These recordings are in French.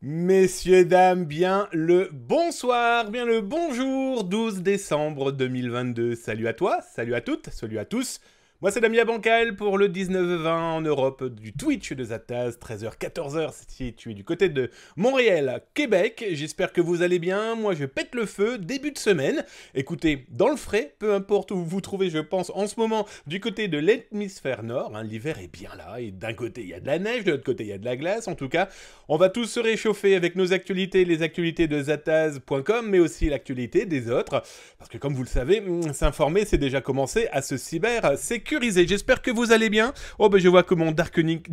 Messieurs, dames, bien le bonsoir, bien le bonjour, 12 décembre 2022. Salut à toi, salut à toutes, salut à tous. Moi, c'est Damien Bancal pour le 19-20 en Europe du Twitch de Zataz, 13h-14h si tu es du côté de Montréal, Québec. J'espère que vous allez bien. Moi, je pète le feu, début de semaine. Écoutez, dans le frais, peu importe où vous vous trouvez, je pense, en ce moment, du côté de l'hémisphère nord, hein, l'hiver est bien là. Et d'un côté, il y a de la neige, de l'autre côté, il y a de la glace. En tout cas, on va tous se réchauffer avec nos actualités, les actualités de zataz.com, mais aussi l'actualité des autres. Parce que comme vous le savez, s'informer, c'est déjà commencé à se cyber-sécuriser. J'espère que vous allez bien. Oh, je vois que mon Dark Nux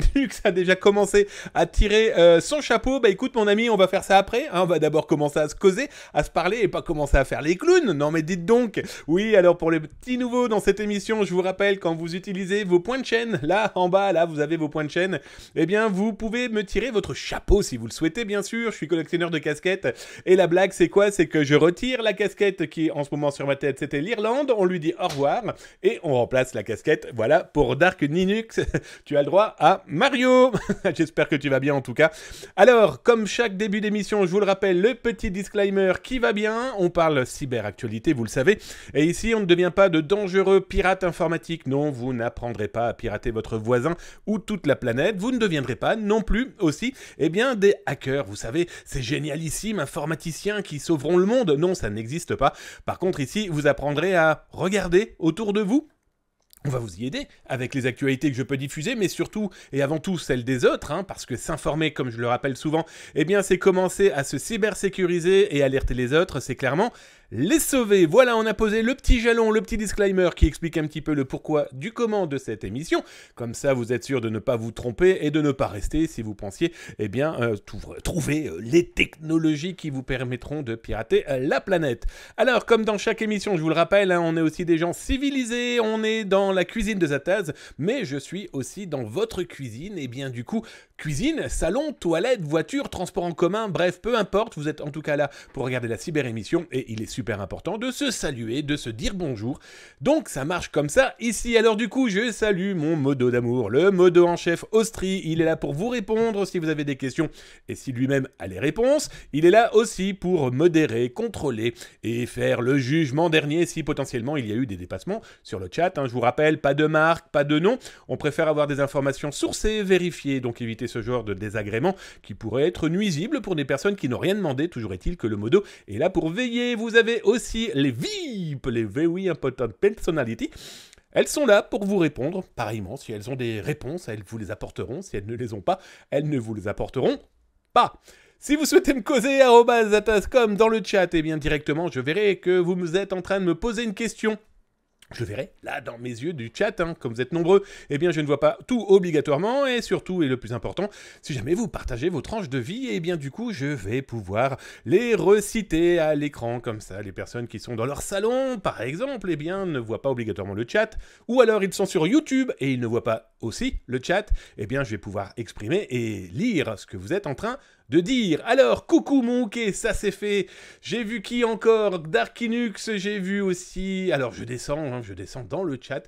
a déjà commencé à tirer son chapeau. Écoute, mon ami, on va faire ça après. Hein. On va d'abord commencer à se causer, à se parler et pas commencer à faire les clowns. Non, mais dites donc. Oui, alors pour les petits nouveaux dans cette émission, je vous rappelle, quand vous utilisez vos points de chaîne, là, en bas, là, vous avez vos points de chaîne, eh bien, vous pouvez me tirer votre chapeau si vous le souhaitez, bien sûr. Je suis collectionneur de casquettes. Et la blague, c'est quoi? C'est que je retire la casquette qui est en ce moment sur ma tête. C'était l'Irlande. On lui dit au revoir. Et on remplace la casquette. Voilà, pour Dark Linux, tu as le droit à Mario. J'espère que tu vas bien en tout cas. Alors, comme chaque début d'émission, je vous le rappelle, le petit disclaimer qui va bien. On parle cyberactualité, vous le savez. Et ici, on ne devient pas de dangereux pirates informatiques. Non, vous n'apprendrez pas à pirater votre voisin ou toute la planète. Vous ne deviendrez pas non plus aussi, eh bien, des hackers. Vous savez, ces génialissimes informaticiens qui sauveront le monde. Non, ça n'existe pas. Par contre, ici, vous apprendrez à regarder autour de vous. On va vous y aider avec les actualités que je peux diffuser, mais surtout et avant tout celles des autres, hein, parce que s'informer, comme je le rappelle souvent, eh bien c'est commencer à se cybersécuriser et alerter les autres, c'est clairement les sauver. Voilà, on a posé le petit jalon, le petit disclaimer qui explique un petit peu le pourquoi du comment de cette émission. Comme ça, vous êtes sûr de ne pas vous tromper et de ne pas rester, si vous pensiez, eh bien, trouver les technologies qui vous permettront de pirater la planète. Alors, comme dans chaque émission, je vous le rappelle, hein, on est aussi des gens civilisés, on est dans la cuisine de Zataz, mais je suis aussi dans votre cuisine, et bien du coup, cuisine, salon, toilette, voiture, transport en commun, bref, peu importe, vous êtes en tout cas là pour regarder la cyber-émission, et il est super important de se saluer, de se dire bonjour. Donc ça marche comme ça ici. Alors du coup, je salue mon modo d'amour, le modo en chef Austri. Il est là pour vous répondre si vous avez des questions et si lui-même a les réponses. Il est là aussi pour modérer, contrôler et faire le jugement dernier si potentiellement il y a eu des dépassements sur le chat. Hein. Je vous rappelle, pas de marque, pas de nom. On préfère avoir des informations sourcées, vérifiées, donc éviter ce genre de désagrément qui pourrait être nuisible pour des personnes qui n'ont rien demandé. Toujours est-il que le modo est là pour veiller. Vous avez aussi les VIP, les Very Important Personality. Elles sont là pour vous répondre. Pareillement, si elles ont des réponses, elles vous les apporteront. Si elles ne les ont pas, elles ne vous les apporteront pas. Si vous souhaitez me causer @zatascom dans le chat, et bien directement, je verrai que vous êtes en train de me poser une question. Je le verrai, là, dans mes yeux du chat, hein, comme vous êtes nombreux, eh bien, je ne vois pas tout obligatoirement, et surtout, et le plus important, si jamais vous partagez vos tranches de vie, eh bien, du coup, je vais pouvoir les reciter à l'écran, comme ça, les personnes qui sont dans leur salon, par exemple, eh bien, ne voient pas obligatoirement le chat, ou alors ils sont sur YouTube, et ils ne voient pas aussi le chat, eh bien, je vais pouvoir exprimer et lire ce que vous êtes en train de dire. Alors, coucou mon hooké, ça c'est fait. J'ai vu qui encore? Darkinux, j'ai vu aussi... Alors, je descends dans le chat.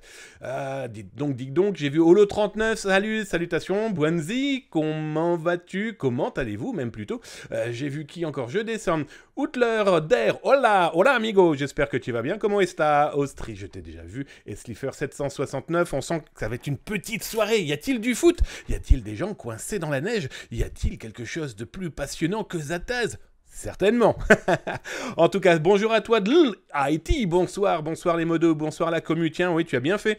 Dites donc, j'ai vu Holo39, salut, salutations. Buenzi, comment vas-tu? Comment allez-vous, même plutôt? J'ai vu qui encore? Je descends. Outler, Der, hola, hola amigo, j'espère que tu vas bien. Comment est-ce Austri, je t'ai déjà vu. Et Slifer769, on sent que ça va être une petite soirée. Y a-t-il du foot? Y a-t-il des gens coincés dans la neige? Y a-t-il quelque chose de plus passionnant que Zataz? Certainement. En tout cas, bonjour à toi de Haïti, bonsoir les modos, bonsoir la commu, tiens, oui, tu as bien fait.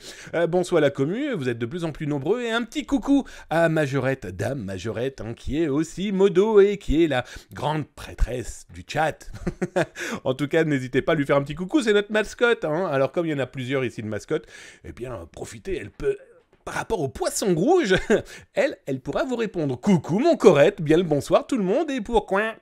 Bonsoir la commu, vous êtes de plus en plus nombreux, et un petit coucou à Majorette, Dame Majorette, hein, qui est aussi modo et qui est la grande prêtresse du chat. En tout cas, n'hésitez pas à lui faire un petit coucou, c'est notre mascotte, hein. Alors comme il y en a plusieurs ici de mascottes, eh bien, profitez, elle peut... Par rapport au poisson rouge, elle pourra vous répondre. Coucou mon Corette, bien le bonsoir tout le monde, et pourquoi?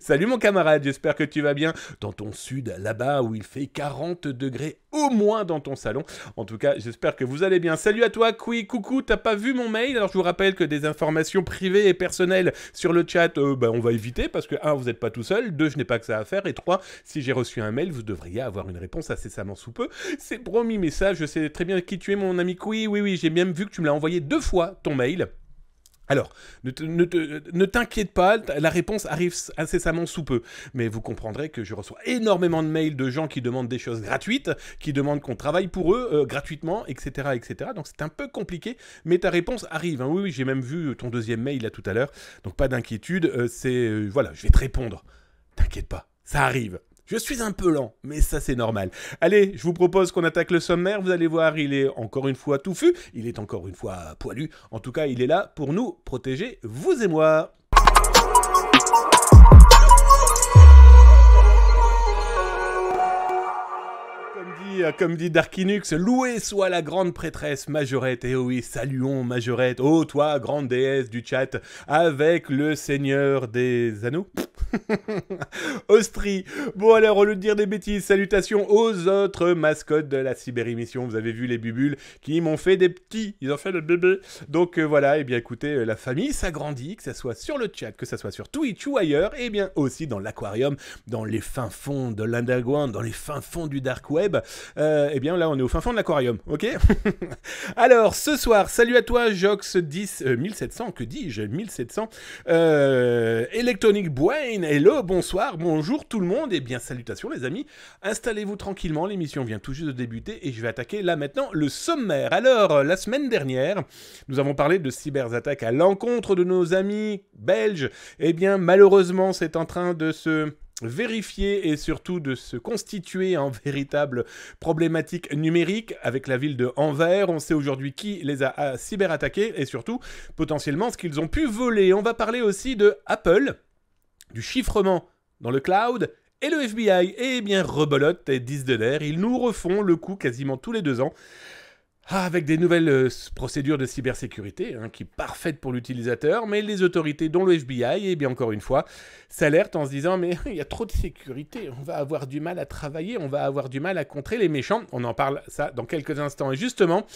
Salut mon camarade, j'espère que tu vas bien dans ton sud, là-bas où il fait 40 degrés au moins dans ton salon. En tout cas, j'espère que vous allez bien. Salut à toi, Kui, coucou, t'as pas vu mon mail? Alors je vous rappelle que des informations privées et personnelles sur le chat, on va éviter, parce que 1, vous n'êtes pas tout seul, 2, je n'ai pas que ça à faire, et 3, si j'ai reçu un mail, vous devriez avoir une réponse incessamment sous peu. C'est promis, message, je sais très bien qui tu es mon ami Kui, oui, j'ai bien vu que tu me l'as envoyé 2 fois, ton mail. Alors, ne t'inquiète pas, la réponse arrive incessamment sous peu. Mais vous comprendrez que je reçois énormément de mails de gens qui demandent des choses gratuites, qui demandent qu'on travaille pour eux gratuitement, etc., etc. Donc c'est un peu compliqué, mais ta réponse arrive. Hein. Oui, oui, j'ai même vu ton deuxième mail là tout à l'heure. Donc pas d'inquiétude, voilà, je vais te répondre. T'inquiète pas, ça arrive. Je suis un peu lent, mais ça c'est normal. Allez, je vous propose qu'on attaque le sommaire. Vous allez voir, il est encore une fois touffu. Il est encore une fois poilu. En tout cas, il est là pour nous protéger, vous et moi. Comme dit Darkinux, louée soit la grande prêtresse Majorette. Et oui, saluons Majorette. Oh, toi, grande déesse du chat, avec le seigneur des anneaux. Ostri. Bon alors, au lieu de dire des bêtises, salutations aux autres mascottes de la cyberémission. Vous avez vu les bubules qui m'ont fait des petits, ils ont fait le bébé. Donc voilà, et bien écoutez, la famille s'agrandit, que ça soit sur le chat, que ça soit sur Twitch ou ailleurs, et bien aussi dans l'aquarium, dans les fins fonds de l'underground, dans les fins fonds du dark web. Et bien là, on est au fin fond de l'aquarium, ok. Alors, ce soir, salut à toi, Jox 1700, que dis-je, 1700, Electronic Brain. Hello, bonsoir, bonjour tout le monde, et bien salutations les amis, installez-vous tranquillement, l'émission vient tout juste de débuter et je vais attaquer là maintenant le sommaire. Alors, la semaine dernière, nous avons parlé de cyberattaques à l'encontre de nos amis belges, et bien malheureusement c'est en train de se vérifier et surtout de se constituer en véritable problématique numérique avec la ville de Anvers. On sait aujourd'hui qui les a cyberattaqués et surtout potentiellement ce qu'ils ont pu voler. On va parler aussi de Apple, du chiffrement dans le cloud et le FBI. Et bien rebolote et 10 de l'air, ils nous refont le coup quasiment tous les 2 ans. Avec des nouvelles procédures de cybersécurité, qui parfaites pour l'utilisateur, mais les autorités, dont le FBI, et bien encore une fois, s'alertent en se disant « mais il y a trop de sécurité, on va avoir du mal à travailler, on va avoir du mal à contrer les méchants ». On en parle ça dans quelques instants. Et justement,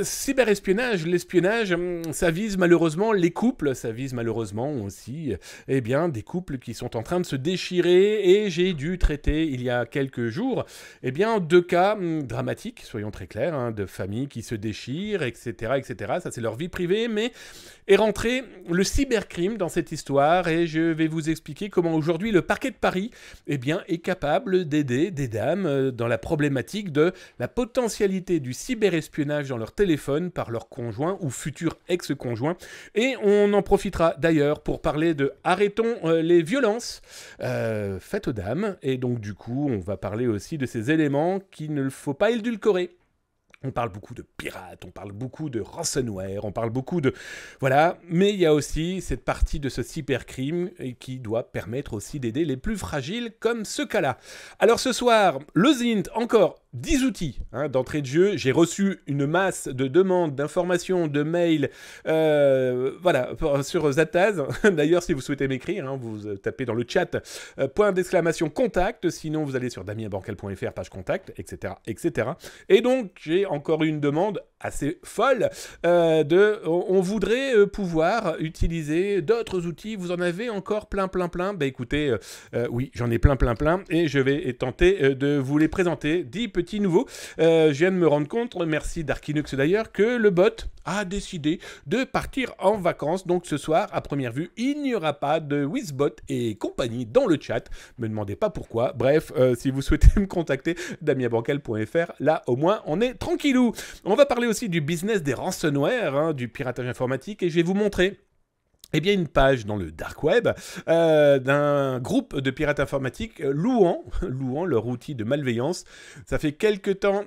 cyberespionnage, l'espionnage, ça vise malheureusement les couples, ça vise malheureusement aussi eh bien, des couples qui sont en train de se déchirer et j'ai dû traiter il y a quelques jours 2 cas dramatiques, soyons très clairs, de familles qui se déchirent, etc. etc. Ça c'est leur vie privée, mais est rentré le cybercrime dans cette histoire et je vais vous expliquer comment aujourd'hui le parquet de Paris est capable d'aider des dames dans la problématique de la potentialité du cyberespionnage dans leur téléphone par leur conjoint ou futur ex-conjoint. Et on en profitera d'ailleurs pour parler de arrêtons les violences faites aux dames. Et donc du coup, on va parler aussi de ces éléments qu'il ne faut pas édulcorer. On parle beaucoup de pirates, on parle beaucoup de ransomware, on parle beaucoup de... Voilà, mais il y a aussi cette partie de ce cybercrime qui doit permettre aussi d'aider les plus fragiles comme ce cas-là. Alors ce soir, le Zint, encore 10 outils d'entrée de jeu. J'ai reçu une masse de demandes, d'informations, de mails, voilà, sur Zataz. D'ailleurs, si vous souhaitez m'écrire, vous tapez dans le chat »contact, sinon vous allez sur damienbancal.fr, page contact, etc., etc. Et donc, j'ai encore une demande assez folle on voudrait pouvoir utiliser d'autres outils. Vous en avez encore plein. Écoutez, oui, j'en ai plein et je vais tenter de vous les présenter. 10 petits nouveaux. Je viens de me rendre compte, merci Darkinux d'ailleurs, que le bot a décidé de partir en vacances. Donc ce soir, à première vue, il n'y aura pas de Wizbot et compagnie dans le chat. Me demandez pas pourquoi. Bref, si vous souhaitez me contacter, damienbancal.fr, là au moins on est tranquillou. On va parler aussi du business des ransomware, du piratage informatique, et je vais vous montrer une page dans le dark web d'un groupe de pirates informatiques louant leur outil de malveillance. Ça fait quelques temps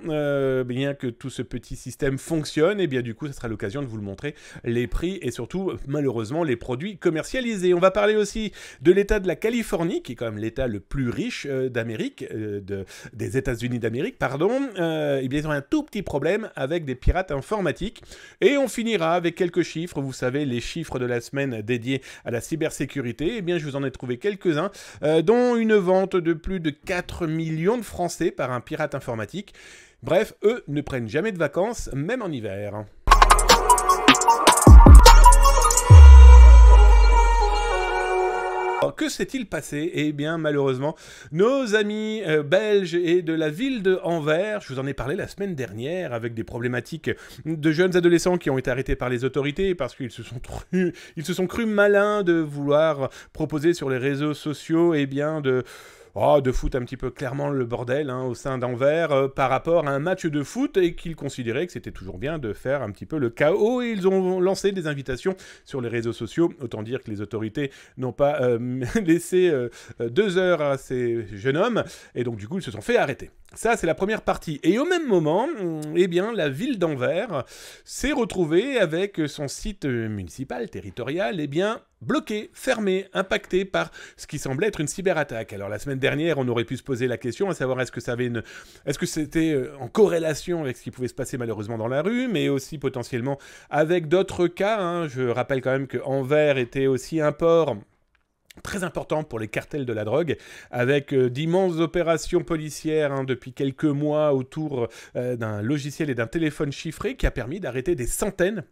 bien que tout ce petit système fonctionne, et bien du coup ça sera l'occasion de vous le montrer, les prix et surtout malheureusement les produits commercialisés. On va parler aussi de l'état de la Californie, qui est quand même l'état le plus riche d'Amérique, des États-Unis d'Amérique, pardon. Ils ont un tout petit problème avec des pirates informatiques. Et on finira avec quelques chiffres, vous savez, les chiffres de la semaine dédié à la cybersécurité. Je vous en ai trouvé quelques-uns, dont une vente de plus de 4 millions de francs CFA par un pirate informatique. Bref, eux ne prennent jamais de vacances, même en hiver. Alors, que s'est-il passé? Eh bien, malheureusement, nos amis belges et de la ville de Anvers, je vous en ai parlé la semaine dernière, avec des problématiques de jeunes adolescents qui ont été arrêtés par les autorités parce qu'ils se sont crus malins de vouloir proposer sur les réseaux sociaux, eh bien, de foutre un petit peu clairement le bordel au sein d'Anvers par rapport à un match de foot et qu'ils considéraient que c'était toujours bien de faire un petit peu le chaos. Et ils ont lancé des invitations sur les réseaux sociaux. Autant dire que les autorités n'ont pas laissé 2 heures à ces jeunes hommes et donc du coup ils se sont fait arrêter. Ça, c'est la première partie. Et au même moment, eh bien, la ville d'Anvers s'est retrouvée avec son site municipal, territorial, eh bien, bloqué, fermé, impacté par ce qui semblait être une cyberattaque. Alors, la semaine dernière, on aurait pu se poser la question, à savoir est-ce que c'était en corrélation avec ce qui pouvait se passer malheureusement dans la rue, mais aussi potentiellement avec d'autres cas. Je rappelle quand même que Anvers était aussi un port très important pour les cartels de la drogue, avec d'immenses opérations policières depuis quelques mois autour d'un logiciel et d'un téléphone chiffré qui a permis d'arrêter des centaines,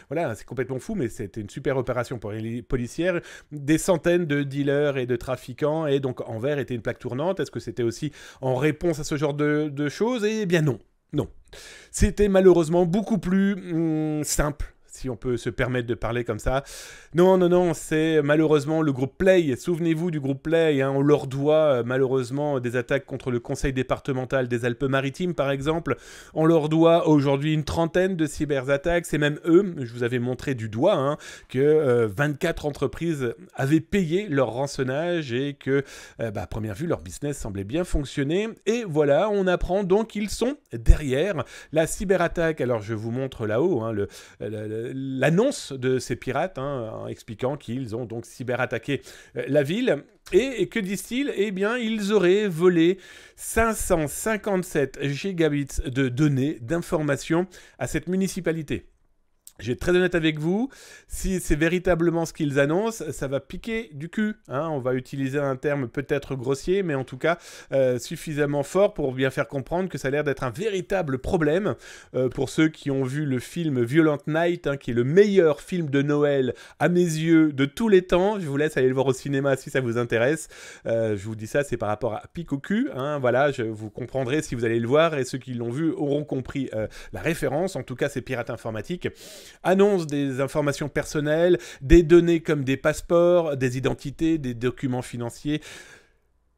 voilà, c'est complètement fou, mais c'était une super opération pour les policières, des centaines de dealers et de trafiquants, et donc Anvers était une plaque tournante. Est-ce que c'était aussi en réponse à ce genre de choses? Eh bien non, non. C'était malheureusement beaucoup plus simple, si on peut se permettre de parler comme ça. Non, c'est malheureusement le groupe Play. Souvenez-vous du groupe Play, on leur doit malheureusement des attaques contre le conseil départemental des Alpes-Maritimes, par exemple. On leur doit aujourd'hui une trentaine de cyberattaques. C'est même eux, je vous avais montré du doigt, que 24 entreprises avaient payé leur rançonnage et que, à première vue, leur business semblait bien fonctionner. Et voilà, on apprend donc qu'ils sont derrière la cyberattaque. Alors, je vous montre là-haut l'annonce de ces pirates, en expliquant qu'ils ont donc cyberattaqué la ville. Et que disent-ils? Eh bien, ils auraient volé 557 gigabits de données, d'informations à cette municipalité. Je vais être très honnête avec vous, si c'est véritablement ce qu'ils annoncent, ça va piquer du cul. On va utiliser un terme peut-être grossier, mais en tout cas suffisamment fort pour bien faire comprendre que ça a l'air d'être un véritable problème. Pour ceux qui ont vu le film Violent Night, qui est le meilleur film de Noël à mes yeux de tous les temps, je vous laisse aller le voir au cinéma si ça vous intéresse. Je vous dis ça, c'est par rapport à pique au cul. Voilà, vous comprendrez si vous allez le voir, et ceux qui l'ont vu auront compris la référence. En tout cas, ces pirates informatiques annonce des informations personnelles, des données comme des passeports, des identités, des documents financiers.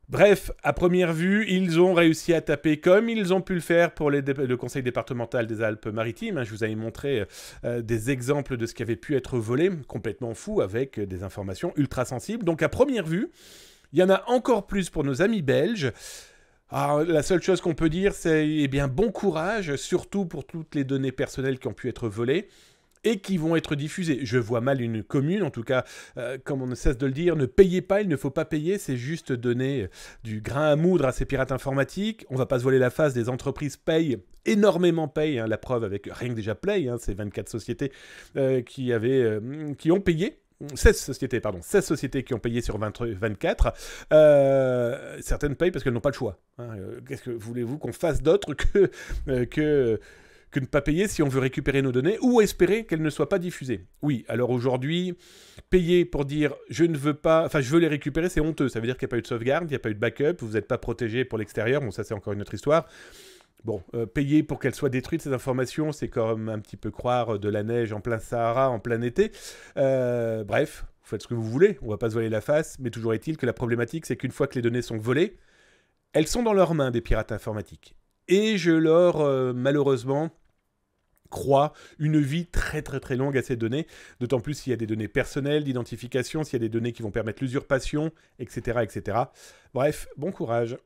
Bref, à première vue, ils ont réussi à taper comme ils ont pu le faire pour le conseil départemental des Alpes-Maritimes. Je vous avais montré des exemples de ce qui avait pu être volé, complètement fou, avec des informations ultra sensibles. Donc à première vue, il y en a encore plus pour nos amis belges. Alors, la seule chose qu'on peut dire, c'est bon courage, surtout pour toutes les données personnelles qui ont pu être volées et qui vont être diffusées. Je vois mal une commune, en tout cas, comme on ne cesse de le dire, ne payez pas, il ne faut pas payer, c'est juste donner du grain à moudre à ces pirates informatiques. On ne va pas se voiler la face, des entreprises payent, énormément payent, la preuve avec rien que déjà Play, ces 24 sociétés qui ont payé. 16 sociétés qui ont payé sur 24. Certaines payent parce qu'elles n'ont pas le choix. Qu'est-ce que voulez-vous qu'on fasse d'autre que ne pas payer si on veut récupérer nos données ou espérer qu'elles ne soient pas diffusées? Oui, alors aujourd'hui, payer pour dire je veux les récupérer, c'est honteux. Ça veut dire qu'il n'y a pas eu de sauvegarde, il n'y a pas eu de backup, vous n'êtes pas protégé pour l'extérieur. Bon, ça c'est encore une autre histoire. Bon, payer pour qu'elles soient détruites, ces informations, c'est comme un petit peu croire de la neige en plein Sahara, en plein été. Bref, vous faites ce que vous voulez, on ne va pas se voiler la face, mais toujours est-il que la problématique, c'est qu'une fois que les données sont volées, elles sont dans leurs mains des pirates informatiques. Et je leur, malheureusement, crois une vie très très très longue à ces données, d'autant plus s'il y a des données personnelles, d'identification, s'il y a des données qui vont permettre l'usurpation, etc., etc. Bref, bon courage.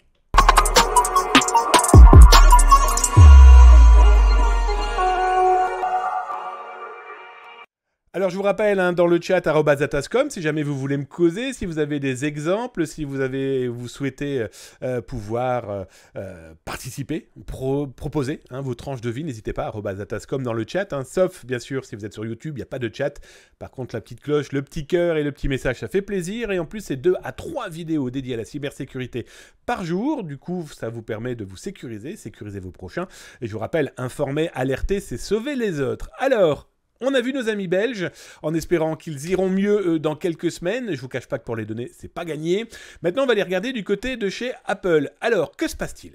Alors je vous rappelle, dans le chat @atascom, si jamais vous voulez me causer, si vous avez des exemples, si vous souhaitez pouvoir participer, proposer vos tranches de vie, n'hésitez pas, @atascom dans le chat, sauf bien sûr si vous êtes sur YouTube, il n'y a pas de chat. Par contre la petite cloche, le petit cœur et le petit message, ça fait plaisir, et en plus c'est 2 à 3 vidéos dédiées à la cybersécurité par jour. Du coup ça vous permet de vous sécuriser vos prochains, et je vous rappelle, informer, alerter, c'est sauver les autres. Alors, On a vu nos amis belges, en espérant qu'ils iront mieux dans quelques semaines. Je vous cache pas que pour les données, c'est pas gagné. Maintenant, on va les regarder du côté de chez Apple. Alors, que se passe-t-il ?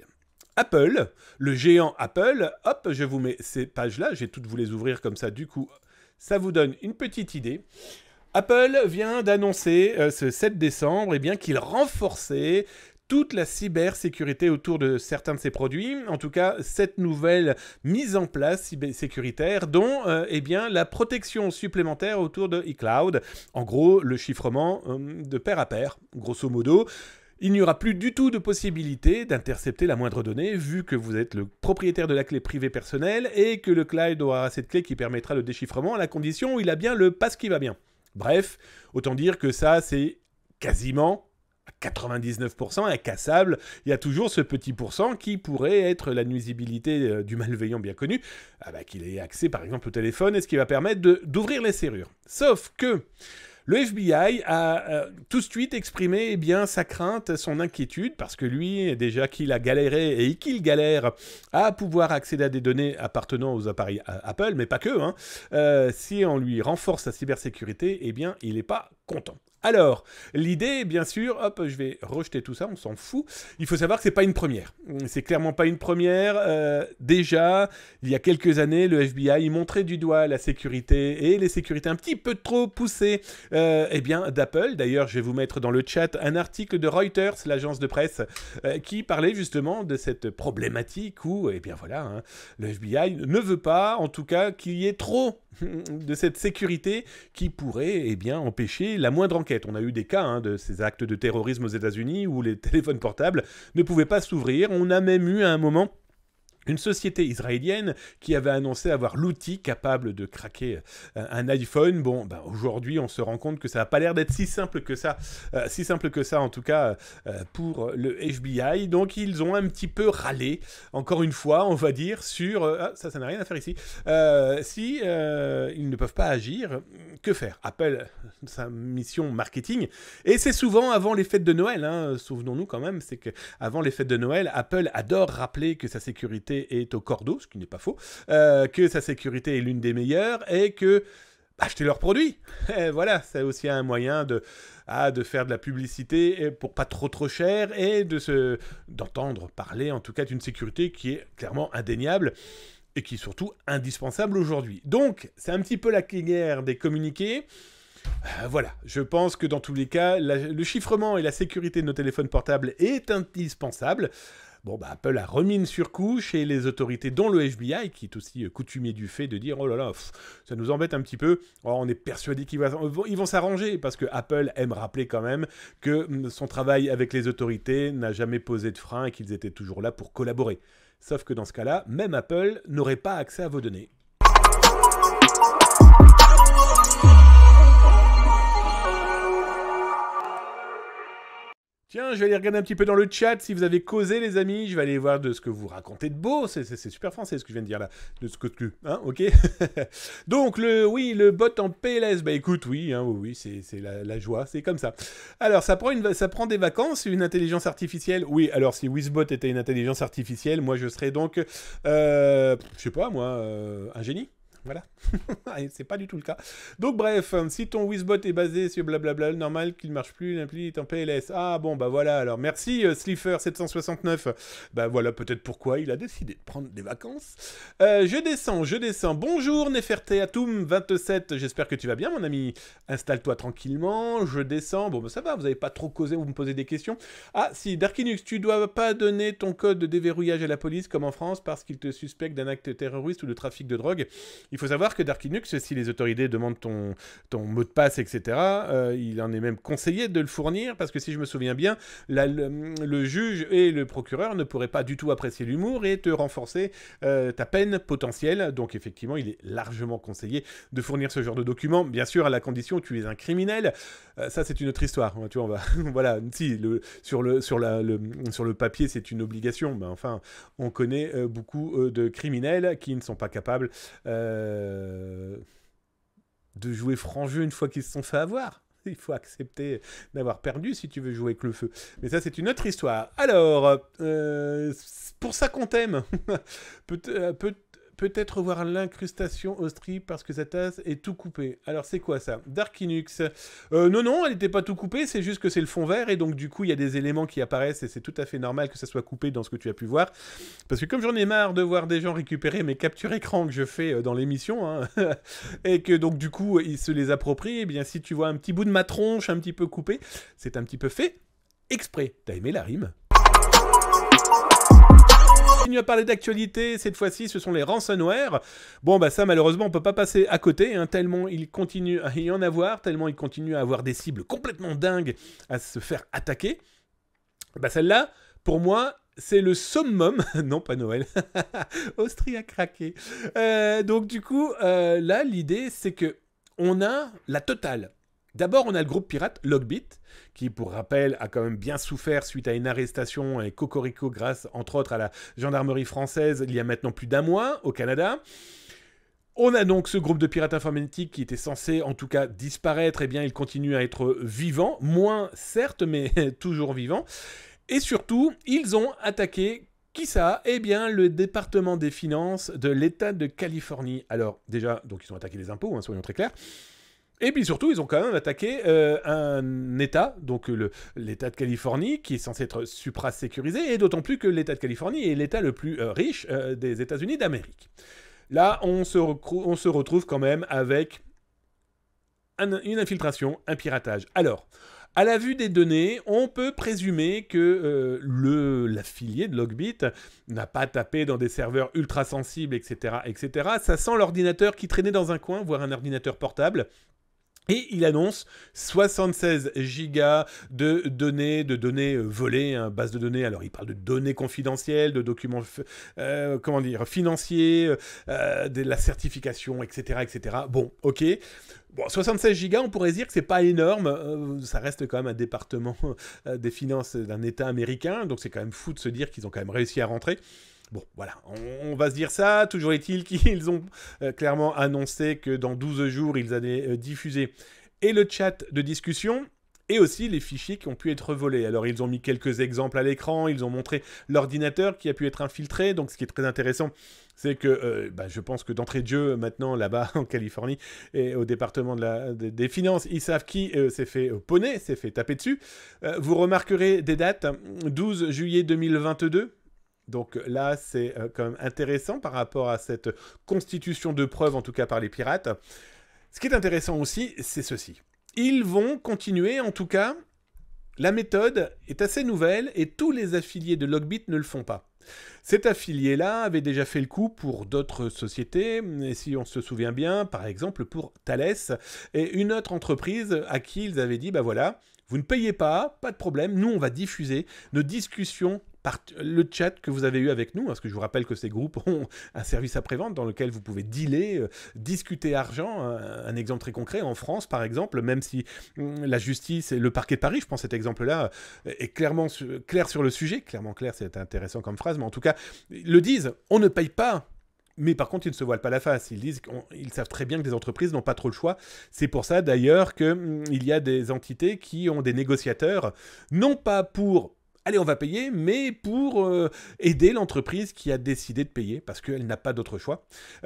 Apple, le géant Apple, hop, je vous mets ces pages-là, je vais toutes vous les ouvrir comme ça, du coup, ça vous donne une petite idée. Apple vient d'annoncer ce 7 décembre bien, qu'il renforçait toute la cybersécurité autour de certains de ses produits, en tout cas cette nouvelle mise en place sécuritaire, dont bien, la protection supplémentaire autour de iCloud, en gros le chiffrement de pair à pair, grosso modo. Il n'y aura plus du tout de possibilité d'intercepter la moindre donnée, vu que vous êtes le propriétaire de la clé privée personnelle et que le cloud aura cette clé qui permettra le déchiffrement à la condition où il a bien le pass qui va bien. Bref, autant dire que ça, c'est quasiment à 99% incassable. Il y a toujours ce petit pourcent qui pourrait être la nuisibilité du malveillant bien connu, qu'il ait accès par exemple au téléphone et ce qui va permettre d'ouvrir les serrures. Sauf que le FBI a tout de suite exprimé sa crainte, son inquiétude, parce que lui, déjà qu'il a galéré et qu'il galère à pouvoir accéder à des données appartenant aux appareils Apple, mais pas que, si on lui renforce sa cybersécurité, il n'est pas content. Alors, l'idée, bien sûr, hop, je vais rejeter tout ça, on s'en fout. Il faut savoir que c'est pas une première. C'est clairement pas une première. Déjà, il y a quelques années, le FBI montrait du doigt la sécurité et les sécurités un petit peu trop poussées d'Apple. D'ailleurs, je vais vous mettre dans le chat un article de Reuters, l'agence de presse, qui parlait justement de cette problématique où, le FBI ne veut pas, en tout cas, qu'il y ait trop de cette sécurité qui pourrait empêcher la moindre enquête. On a eu des cas de ces actes de terrorisme aux États-Unis où les téléphones portables ne pouvaient pas s'ouvrir. On a même eu à un moment une société israélienne qui avait annoncé avoir l'outil capable de craquer un iPhone. Aujourd'hui, on se rend compte que ça n'a pas l'air d'être si simple que ça en tout cas pour le FBI. Donc, ils ont un petit peu râlé, encore une fois, on va dire, sur... ça n'a rien à faire ici. Ils ne peuvent pas agir, que faire ? Apple, sa mission marketing, et c'est souvent avant les fêtes de Noël, souvenons-nous quand même, c'est qu'avant les fêtes de Noël, Apple adore rappeler que sa sécurité est au cordeau, ce qui n'est pas faux, que sa sécurité est l'une des meilleures et que acheter leurs produits. Et voilà, c'est aussi un moyen de faire de la publicité pour pas trop cher et d'entendre parler en tout cas d'une sécurité qui est clairement indéniable et qui est surtout indispensable aujourd'hui. Donc, c'est un petit peu la guerre des communiqués. Voilà, je pense que dans tous les cas, le chiffrement et la sécurité de nos téléphones portables est indispensable. Apple a remis une surcouche et les autorités, dont le FBI, qui est aussi coutumier du fait de dire « Oh là là, ça nous embête un petit peu. On est persuadé qu'ils vont s'arranger » parce que Apple aime rappeler quand même que son travail avec les autorités n'a jamais posé de frein et qu'ils étaient toujours là pour collaborer. Sauf que dans ce cas-là, même Apple n'aurait pas accès à vos données. Tiens, je vais aller regarder un petit peu dans le chat si vous avez causé, les amis. Je vais aller voir de ce que vous racontez de beau. C'est super français ce que je viens de dire là. De ce que tu... ok. Donc, le bot en PLS. Écoute, oui, c'est la joie. C'est comme ça. Alors, ça prend des vacances, une intelligence artificielle. Oui, alors si Wizbot était une intelligence artificielle, moi, je serais donc, je sais pas, moi, un génie. Voilà, c'est pas du tout le cas. Donc bref, si ton Wizbot est basé sur blablabla, normal qu'il ne marche plus, l'appli est en PLS. Ah bon, voilà, alors merci Slifer769. Voilà peut-être pourquoi il a décidé de prendre des vacances. Je descends. Bonjour Neferteatum27, j'espère que tu vas bien mon ami. Installe-toi tranquillement, je descends. Ça va, vous n'avez pas trop causé, vous me posez des questions. Ah si, Darkinux, tu dois pas donner ton code de déverrouillage à la police comme en France parce qu'il te suspecte d'un acte terroriste ou de trafic de drogue. Il faut savoir que Darkinux, si les autorités demandent ton mot de passe, etc., il en est même conseillé de le fournir, parce que si je me souviens bien, le juge et le procureur ne pourraient pas du tout apprécier l'humour et te renforcer ta peine potentielle. Donc effectivement, il est largement conseillé de fournir ce genre de documents, bien sûr à la condition où tu es un criminel. Ça, c'est une autre histoire. Tu vois, on va... voilà, si, sur le papier, c'est une obligation. Enfin, on connaît beaucoup de criminels qui ne sont pas capables de jouer franc jeu une fois qu'ils se sont fait avoir. Il faut accepter d'avoir perdu si tu veux jouer avec le feu. Mais ça, c'est une autre histoire. Alors, pour ça qu'on t'aime, peut-être voir l'incrustation Austrie parce que sa tasse est tout coupée. Alors c'est quoi ça? Dark Linux. Non, elle n'était pas tout coupée, c'est juste que c'est le fond vert et donc du coup il y a des éléments qui apparaissent et c'est tout à fait normal que ça soit coupé dans ce que tu as pu voir. Parce que comme j'en ai marre de voir des gens récupérer mes captures écran que je fais dans l'émission, hein, et que donc du coup ils se les approprient, eh bien si tu vois un petit bout de ma tronche un petit peu coupé, c'est un petit peu fait exprès. T'as aimé la rime? On continue à parler d'actualité, cette fois-ci ce sont les ransomware. Bon bah ça malheureusement on peut pas passer à côté, hein, tellement il continue à y en avoir, tellement il continue à avoir des cibles complètement dingues à se faire attaquer. Bah celle-là, pour moi, c'est le summum, non pas Noël, Austrie a craqué. Donc du coup, là l'idée c'est que on a la totale. D'abord, on a le groupe pirate Logbit, qui, pour rappel, a quand même bien souffert suite à une arrestation et cocorico grâce, entre autres, à la gendarmerie française il y a maintenant plus d'un mois au Canada. On a donc ce groupe de pirates informatiques qui était censé, en tout cas, disparaître. Eh bien, il continue à être vivant, moins certes, mais toujours vivant. Et surtout, ils ont attaqué... Qui ça? Eh bien, le département des finances de l'État de Californie. Alors, déjà, donc ils ont attaqué les impôts, hein, soyons très clairs. Et puis surtout, ils ont quand même attaqué un État, donc l'État de Californie, qui est censé être supra-sécurisé, et d'autant plus que l'État de Californie est l'État le plus riche des États-Unis d'Amérique. Là, on se retrouve quand même avec une infiltration, un piratage. Alors, à la vue des données, on peut présumer que l'affilié de Logbit n'a pas tapé dans des serveurs ultra sensibles, etc., etc. Ça sent l'ordinateur qui traînait dans un coin, voire un ordinateur portable. Et il annonce 76 gigas de données volées, hein, base de données. Alors, il parle de données confidentielles, de documents financiers, de la certification, etc., etc. Bon, ok. Bon, 76 gigas, on pourrait dire que c'est pas énorme. Ça reste quand même un département des finances d'un État américain. Donc, c'est quand même fou de se dire qu'ils ont quand même réussi à rentrer. Bon, voilà, on va se dire ça. Toujours est-il qu'ils ont clairement annoncé que dans 12 jours, ils allaient diffuser et le chat de discussion et aussi les fichiers qui ont pu être volés. Alors, ils ont mis quelques exemples à l'écran, ils ont montré l'ordinateur qui a pu être infiltré. Donc, ce qui est très intéressant, c'est que je pense que d'entrée de jeu, maintenant, là-bas, en Californie, et au département des finances, ils savent qui s'est fait poney, s'est fait taper dessus. Vous remarquerez des dates, 12 juillet 2022. Donc là, c'est quand même intéressant par rapport à cette constitution de preuves, en tout cas par les pirates. Ce qui est intéressant aussi, c'est ceci. Ils vont continuer, en tout cas, la méthode est assez nouvelle et tous les affiliés de Logbit ne le font pas. Cet affilié-là avait déjà fait le coup pour d'autres sociétés, et si on se souvient bien, par exemple pour Thales, et une autre entreprise à qui ils avaient dit, bah voilà, vous ne payez pas de problème, nous on va diffuser nos discussions par le chat que vous avez eu avec nous, parce que je vous rappelle que ces groupes ont un service après-vente dans lequel vous pouvez dealer, discuter argent. Un exemple très concret, en France par exemple, même si la justice et le parquet de Paris, je pense cet exemple-là, est clairement clair sur le sujet, clairement clair, c'est intéressant comme phrase, mais en tout cas, ils le disent, on ne paye pas. Mais par contre, ils ne se voilent pas la face. Ils disent qu'ils savent très bien que des entreprises n'ont pas trop le choix. C'est pour ça d'ailleurs qu'il y a des entités qui ont des négociateurs, non pas pour allez, on va payer, mais pour aider l'entreprise qui a décidé de payer, parce qu'elle n'a pas d'autre choix.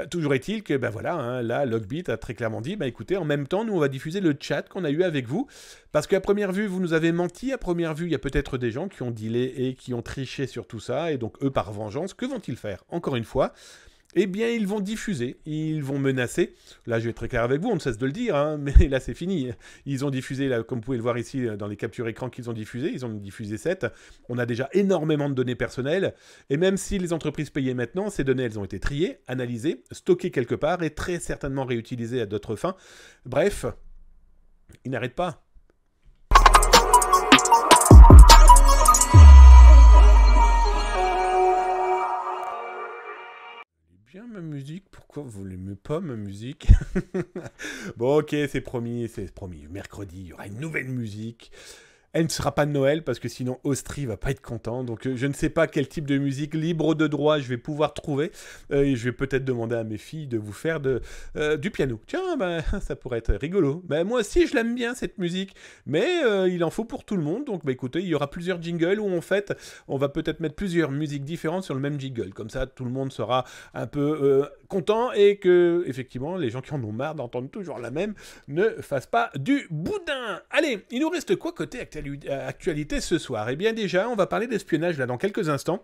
Toujours est-il que, ben voilà, hein, là, Logbit a très clairement dit, bah écoutez, en même temps, nous, on va diffuser le chat qu'on a eu avec vous, parce qu'à première vue, vous nous avez menti, à première vue, il y a peut-être des gens qui ont dealé et qui ont triché sur tout ça, et donc, eux, par vengeance, que vont-ils faire? Encore une fois, eh bien, ils vont diffuser, ils vont menacer. Là, je vais être très clair avec vous, on ne cesse de le dire, hein, mais là, c'est fini. Ils ont diffusé, là, comme vous pouvez le voir ici, dans les captures écran qu'ils ont diffusées, ils ont diffusé 7. On a déjà énormément de données personnelles, et même si les entreprises payaient maintenant, ces données, elles ont été triées, analysées, stockées quelque part, et très certainement réutilisées à d'autres fins. Bref, ils n'arrêtent pas. Ma musique, pourquoi vous n'aimez pas ma musique? Bon, ok, c'est promis, mercredi, il y aura une nouvelle musique. Elle ne sera pas de Noël parce que sinon Austrie va pas être content. Donc je ne sais pas quel type de musique libre de droit je vais pouvoir trouver. Et je vais peut-être demander à mes filles de vous faire du piano. Tiens, bah, ça pourrait être rigolo. Bah, moi aussi je l'aime bien cette musique. Mais il en faut pour tout le monde. Donc bah, écoutez, il y aura plusieurs jingles où en fait on va peut-être mettre plusieurs musiques différentes sur le même jingle. Comme ça tout le monde sera un peu content et que effectivement les gens qui en ont marre d'entendre toujours la même ne fassent pas du boudin. Allez, il nous reste quoi côté actualité ce soir? Eh bien déjà, on va parler d'espionnage là dans quelques instants.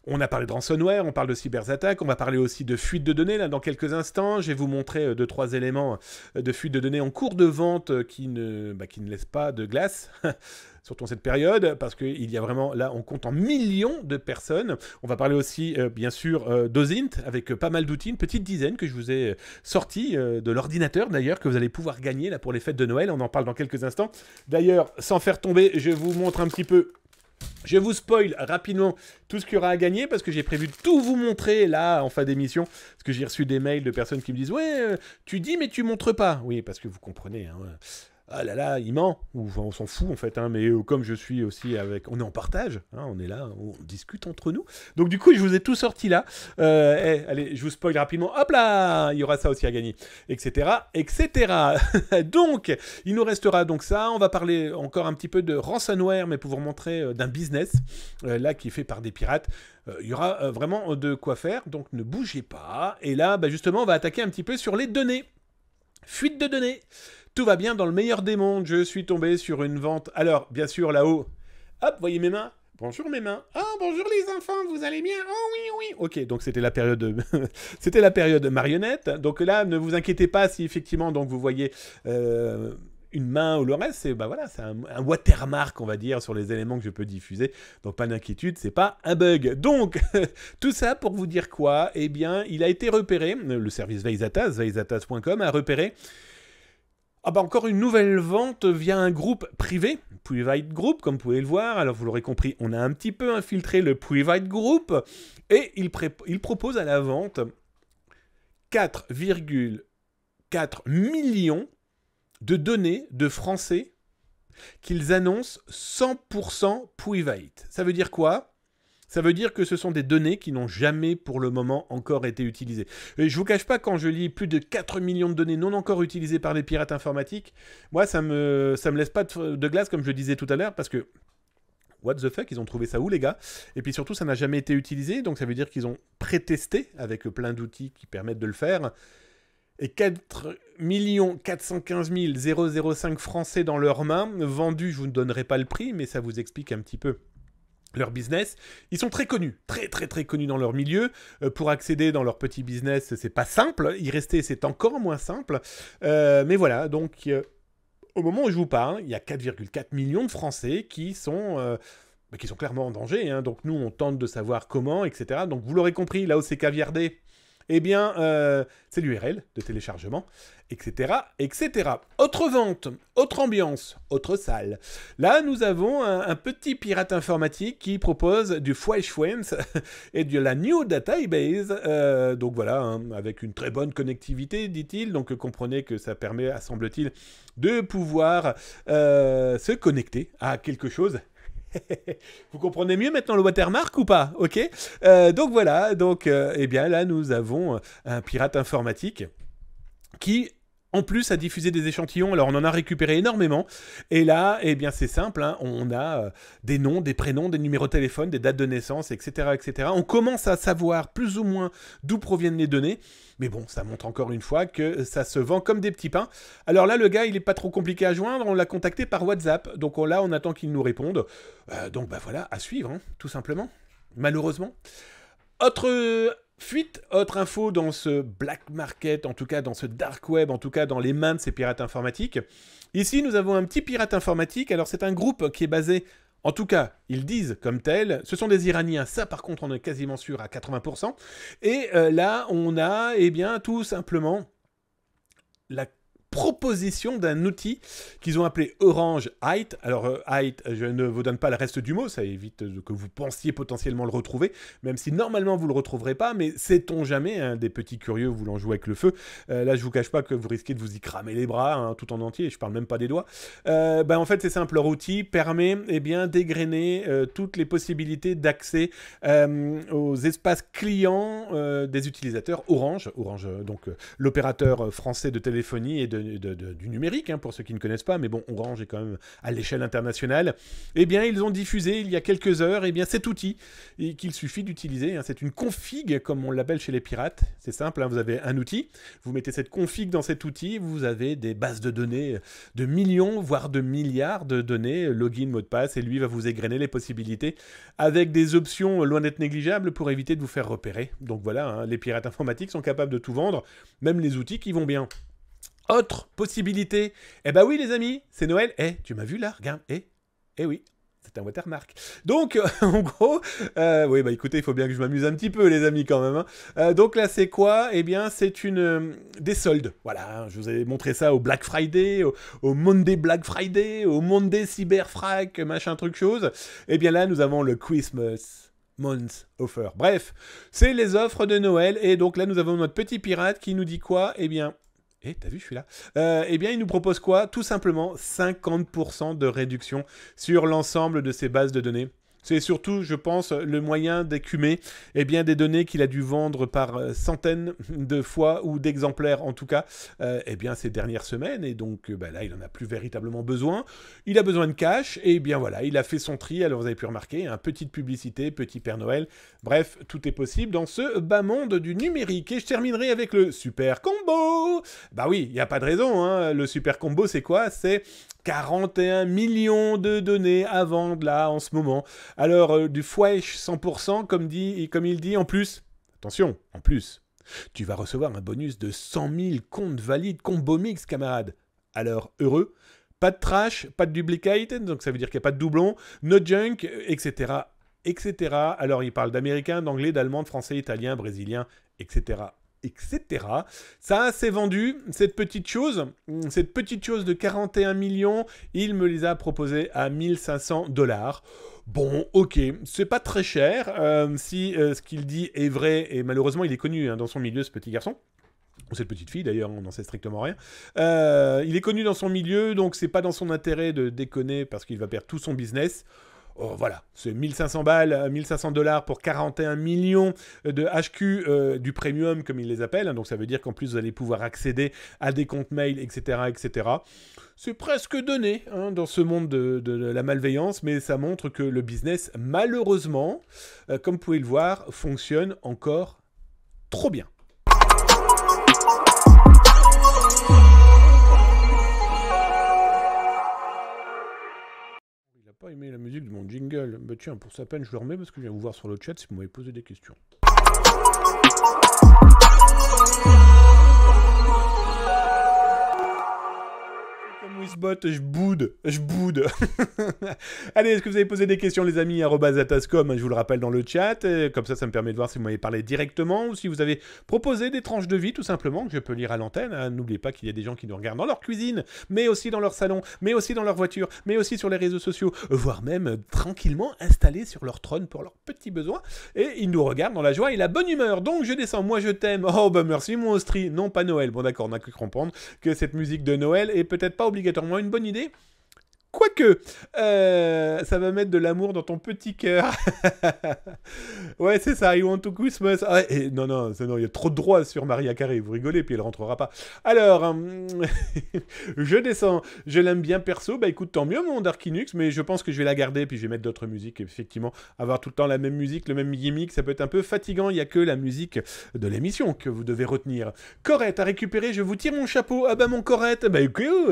On a parlé de ransomware, on parle de cyberattaques, on va parler aussi de fuite de données là dans quelques instants. Je vais vous montrer 2-3 éléments de fuite de données en cours de vente qui ne laissent pas de glace. Surtout en cette période, parce qu'il y a vraiment, là, on compte en millions de personnes. On va parler aussi, bien sûr, d'Ozint, avec pas mal d'outils, une petite dizaine que je vous ai sorti de l'ordinateur, d'ailleurs, que vous allez pouvoir gagner là pour les fêtes de Noël. On en parle dans quelques instants. D'ailleurs, sans faire tomber, je vous montre un petit peu... Je vous spoil rapidement tout ce qu'il y aura à gagner parce que j'ai prévu de tout vous montrer là en fin d'émission. Parce que j'ai reçu des mails de personnes qui me disent « Ouais, tu dis mais tu montres pas. » Oui, parce que vous comprenez, hein, ah là là, il ment, ou enfin, on s'en fout en fait, hein, mais comme je suis aussi avec... On est en partage, hein, on est là, on discute entre nous. Donc du coup, je vous ai tout sorti là. Allez, je vous spoil rapidement. Hop là, il y aura ça aussi à gagner, etc. etc. Donc, il nous restera donc ça. On va parler encore un petit peu de ransomware, mais pour vous montrer d'un business, là, qui est fait par des pirates. Il y aura vraiment de quoi faire, donc ne bougez pas. Et là, bah, justement, on va attaquer un petit peu sur les données. Fuite de données. Tout va bien dans le meilleur des mondes. Je suis tombé sur une vente. Alors, bien sûr, là-haut. Hop, voyez mes mains. Bonjour mes mains. Ah, bonjour les enfants, vous allez bien? Oh oui, oui. Ok, donc c'était la période c'était la période marionnette. Donc là, ne vous inquiétez pas si effectivement donc vous voyez une main ou le reste, c'est bah voilà, c'est un watermark, on va dire, sur les éléments que je peux diffuser. Donc pas d'inquiétude, c'est pas un bug. Donc tout ça pour vous dire quoi? Eh bien, il a été repéré, le service Veizatas, veizatas.com a repéré encore une nouvelle vente via un groupe privé, Private Group, comme vous pouvez le voir. Alors vous l'aurez compris, on a un petit peu infiltré le Private Group et il propose à la vente 4,4 millions de données de Français qu'ils annoncent 100% private. Ça veut dire quoi ? Ça veut dire que ce sont des données qui n'ont jamais pour le moment encore été utilisées. Et je vous cache pas, quand je lis plus de 4 millions de données non encore utilisées par les pirates informatiques, moi ça me laisse pas de glace comme je le disais tout à l'heure, parce que what the fuck, ils ont trouvé ça où les gars? Et puis surtout ça n'a jamais été utilisé, donc ça veut dire qu'ils ont pré-testé avec plein d'outils qui permettent de le faire. Et 4 415 005 Français dans leurs mains, vendus, je vous ne donnerai pas le prix, mais ça vous explique un petit peu leur business. Ils sont très connus, très connus dans leur milieu. Pour accéder dans leur petit business, c'est pas simple. Y rester, c'est encore moins simple. Mais voilà, donc au moment où je vous parle, il y a 4,4 millions de Français qui sont clairement en danger. Hein. Donc nous, on tente de savoir comment, etc. Donc vous l'aurez compris, là où c'est caviardé, eh bien, c'est l'URL de téléchargement, etc., etc. Autre vente, autre ambiance, autre salle. Là, nous avons un petit pirate informatique qui propose du Fweshwens et de la New Database. Donc voilà, hein, avec une très bonne connectivité, dit-il. Donc comprenez que ça permet, semble-t-il, de pouvoir se connecter à quelque chose. Vous comprenez mieux maintenant le watermark ou pas? Ok. Donc voilà, eh bien là nous avons un pirate informatique qui en plus a diffusé des échantillons. Alors on en a récupéré énormément. Et là, eh bien c'est simple, hein, on a des noms, des prénoms, des numéros de téléphone, des dates de naissance, etc., etc. On commence à savoir plus ou moins d'où proviennent les données. Mais bon, ça montre encore une fois que ça se vend comme des petits pains. Alors là, le gars, il n'est pas trop compliqué à joindre. On l'a contacté par WhatsApp. Donc là, on attend qu'il nous réponde. Donc bah voilà, à suivre, hein, tout simplement. Malheureusement. Autre fuite, autre info dans ce black market, en tout cas dans ce dark web, en tout cas dans les mains de ces pirates informatiques. Ici, nous avons un petit pirate informatique. Alors c'est un groupe qui est basé... En tout cas, ils disent comme tel, ce sont des Iraniens, ça par contre on est quasiment sûr à 80%. Et là, on a, eh bien, tout simplement la proposition d'un outil qu'ils ont appelé Orange Height. Alors Height, je ne vous donne pas le reste du mot, ça évite que vous pensiez potentiellement le retrouver, même si normalement vous le retrouverez pas, mais sait-on jamais, hein, des petits curieux voulant jouer avec le feu. Là je vous cache pas que vous risquez de vous y cramer les bras, hein, tout en entier, je parle même pas des doigts. En fait c'est simple, leur outil permet d'égrener toutes les possibilités d'accès aux espaces clients des utilisateurs Orange, l'opérateur français de téléphonie et du numérique, hein, pour ceux qui ne connaissent pas, mais bon, Orange est quand même à l'échelle internationale. Ils ont diffusé il y a quelques heures cet outil qu'il suffit d'utiliser. Hein. C'est une config, comme on l'appelle chez les pirates. C'est simple, hein, vous avez un outil, vous mettez cette config dans cet outil, vous avez des bases de données de millions, voire de milliards de données, login, mot de passe, et lui va vous égrener les possibilités avec des options loin d'être négligeables pour éviter de vous faire repérer. Donc voilà, hein, les pirates informatiques sont capables de tout vendre, même les outils qui vont bien. Autre possibilité, oui les amis, c'est Noël. Tu m'as vu là, regarde, oui, c'est un watermark. Donc, en gros, écoutez, il faut bien que je m'amuse un petit peu les amis quand même. Hein. Donc là, c'est quoi ? C'est des soldes. Voilà, je vous ai montré ça au Black Friday, au Monday Black Friday, au Monday Cyber Frac, machin truc chose. Là, nous avons le Christmas Month Offer. Bref, c'est les offres de Noël. Et donc là, nous avons notre petit pirate qui nous dit quoi ? T'as vu, je suis là. Il nous propose quoi ? Tout simplement 50% de réduction sur l'ensemble de ces bases de données. C'est surtout, je pense, le moyen d'écumer des données qu'il a dû vendre par centaines de fois ou d'exemplaires en tout cas ces dernières semaines. Et donc là, il n'en a plus véritablement besoin. Il a besoin de cash et voilà, il a fait son tri. Alors vous avez pu remarquer, petite publicité, petit Père Noël. Bref, tout est possible dans ce bas monde du numérique. Et je terminerai avec le super combo. Oui, il n'y a pas de raison. Hein. Le super combo, c'est quoi ? C'est 41 millions de données à vendre là en ce moment. Alors du fwesh 100% comme il dit en plus. Attention, en plus, tu vas recevoir un bonus de 100 000 comptes valides combo mix camarade. Alors heureux, pas de trash, pas de duplicate, donc ça veut dire qu'il n'y a pas de doublon, no junk, etc. etc. Alors il parle d'américain, d'anglais, d'allemand, de français, italien, brésilien, etc. etc. Ça, c'est vendu, cette petite chose de 41 millions, il me les a proposés à 1500 $. Bon, ok, c'est pas très cher, si ce qu'il dit est vrai, et malheureusement il est connu dans son milieu, ce petit garçon, ou cette petite fille d'ailleurs, on n'en sait strictement rien. Il est connu dans son milieu, donc c'est pas dans son intérêt de déconner parce qu'il va perdre tout son business. Oh, voilà, c'est 1500 balles, 1500 $ pour 41 millions de HQ du premium, comme ils les appellent. Donc ça veut dire qu'en plus, vous allez pouvoir accéder à des comptes mail, etc. etc. C'est presque donné dans ce monde de la malveillance, mais ça montre que le business, malheureusement, comme vous pouvez le voir, fonctionne encore trop bien. Pas aimé la musique de mon jingle. Bah tiens, pour sa peine, je le remets parce que je viens vous voir sur le chat si vous m'avez posé des questions. Comme Wizbot, je boude. Allez, est-ce que vous avez posé des questions, les amis, @atascom, je vous le rappelle dans le chat, comme ça me permet de voir si vous m'avez parlé directement, ou si vous avez proposé des tranches de vie, tout simplement, que je peux lire à l'antenne. N'oubliez pas qu'il y a des gens qui nous regardent dans leur cuisine, mais aussi dans leur salon, mais aussi dans leur voiture, mais aussi sur les réseaux sociaux, voire même tranquillement installés sur leur trône pour leurs petits besoins, et ils nous regardent dans la joie et la bonne humeur. Donc je descends, moi je t'aime, oh bah merci mon Austrie, non pas Noël. Bon d'accord, on a pu comprendre que cette musique de Noël est peut-être pas obligatoirement une bonne idée. Quoique, ça va mettre de l'amour dans ton petit cœur. Ouais, c'est ça, I want to Christmas. Ah, non, il y a trop de droits sur Maria Carey, vous rigolez, puis elle rentrera pas. Alors, je descends, je l'aime bien perso, bah écoute, tant mieux mon Darkinux, mais je pense que je vais la garder, puis je vais mettre d'autres musiques, effectivement. Avoir tout le temps la même musique, le même gimmick, ça peut être un peu fatigant, il n'y a que la musique de l'émission que vous devez retenir. Corette à récupérer, je vous tire mon chapeau. Ah bah mon Corette, bah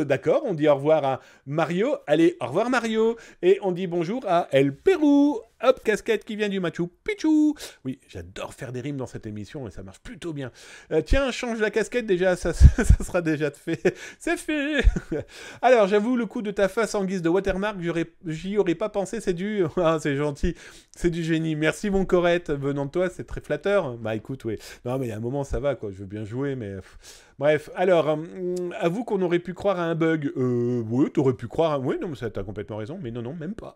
d'accord, on dit au revoir à Mario. Allez, au revoir Mario. Et on dit bonjour à El Pérou. Hop, casquette qui vient du Machu Picchu. Oui, j'adore faire des rimes dans cette émission et ça marche plutôt bien. Tiens, change la casquette déjà, ça sera déjà fait. C'est fait. Alors, j'avoue, le coup de ta face en guise de watermark, j'y aurais pas pensé, c'est du... Ah, c'est gentil, c'est du génie. Merci mon Corette, venant de toi, c'est très flatteur. Bah écoute, oui. Non, mais il y a un moment, ça va, quoi, je veux bien jouer, mais... Bref, alors, avoue qu'on aurait pu croire à un bug. Oui, t'aurais pu croire à... Oui, non, mais t'as complètement raison, mais non, même pas.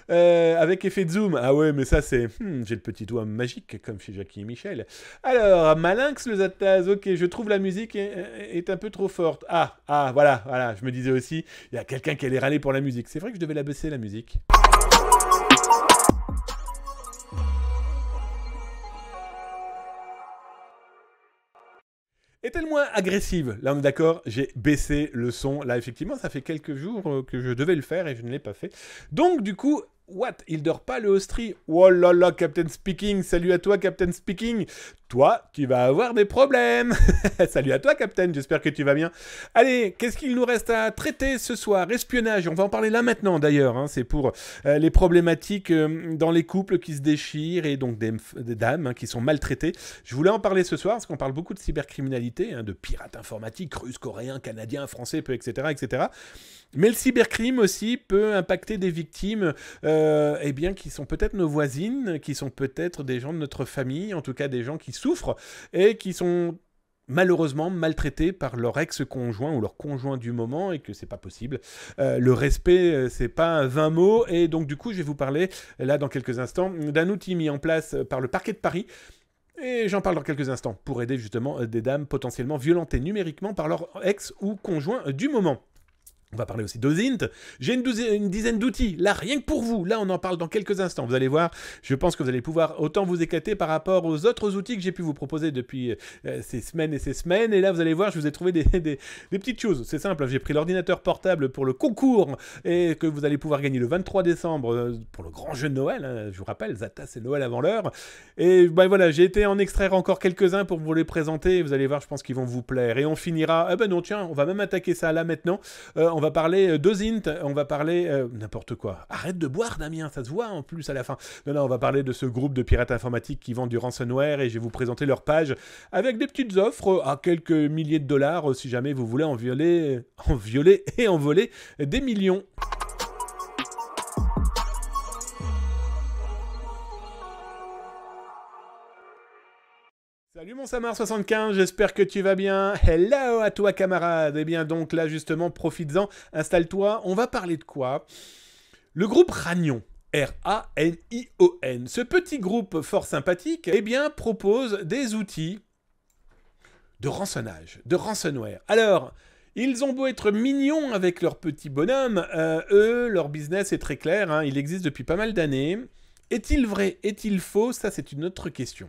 Avec effet de zoom. Ah ouais, mais ça, c'est... j'ai le petit doigt magique, comme chez Jackie et Michel. Alors, Malinx le Zataz, ok, je trouve la musique est un peu trop forte. Voilà, je me disais aussi, il y a quelqu'un qui allait râler pour la musique. C'est vrai que je devais la baisser, la musique. Est-elle moins agressive? Là, on est d'accord, j'ai baissé le son. Là, effectivement, ça fait quelques jours que je devais le faire et je ne l'ai pas fait. Donc, du coup, what? Il dort pas le Austri? Oh là là, Captain Speaking, salut à toi, Captain Speaking. Toi, tu vas avoir des problèmes. Salut à toi, Captain, j'espère que tu vas bien. Allez, qu'est-ce qu'il nous reste à traiter ce soir? Espionnage, on va en parler là maintenant d'ailleurs. Hein. C'est pour les problématiques dans les couples qui se déchirent et donc des dames qui sont maltraitées. Je voulais en parler ce soir parce qu'on parle beaucoup de cybercriminalité, de pirates informatiques, russes, coréens, canadiens, français, etc., etc. Mais le cybercrime aussi peut impacter des victimes qui sont peut-être nos voisines, qui sont peut-être des gens de notre famille, en tout cas des gens qui souffrent et qui sont malheureusement maltraités par leur ex-conjoint ou leur conjoint du moment et que c'est pas possible. Le respect, c'est pas 20 mots et donc du coup je vais vous parler là dans quelques instants d'un outil mis en place par le parquet de Paris. Et j'en parle dans quelques instants pour aider justement des dames potentiellement violentées numériquement par leur ex ou conjoint du moment. On va parler aussi d'Ozint. J'ai une dizaine d'outils, là, rien que pour vous. Là, on en parle dans quelques instants. Vous allez voir, je pense que vous allez pouvoir autant vous éclater par rapport aux autres outils que j'ai pu vous proposer depuis ces semaines et ces semaines. Et là, vous allez voir, je vous ai trouvé des petites choses. C'est simple, j'ai pris l'ordinateur portable pour le concours et que vous allez pouvoir gagner le 23 décembre pour le grand jeu de Noël. Hein. Je vous rappelle, Zata, c'est Noël avant l'heure. Et ben voilà, j'ai été en extraire encore quelques-uns pour vous les présenter. Vous allez voir, je pense qu'ils vont vous plaire. Et on finira... Ah ben non, tiens, on va même attaquer ça là maintenant. On va parler d'Ozint, on va parler n'importe quoi. Arrête de boire, Damien, ça se voit en plus à la fin. Non, on va parler de ce groupe de pirates informatiques qui vendent du ransomware et je vais vous présenter leur page avec des petites offres à quelques milliers de dollars si jamais vous voulez en violer et en voler des millions. Salut mon Samar75, j'espère que tu vas bien. Hello à toi camarade. Eh bien donc là justement, profites-en, installe-toi. On va parler de quoi? Le groupe Ranion. R-A-N-I-O-N. Ce petit groupe fort sympathique, eh bien, propose des outils de rançonnage, de ransomware. Alors, ils ont beau être mignons avec leur petit bonhomme, eux, leur business est très clair, hein, il existe depuis pas mal d'années. Est-il vrai? Est-il faux? Ça, c'est une autre question.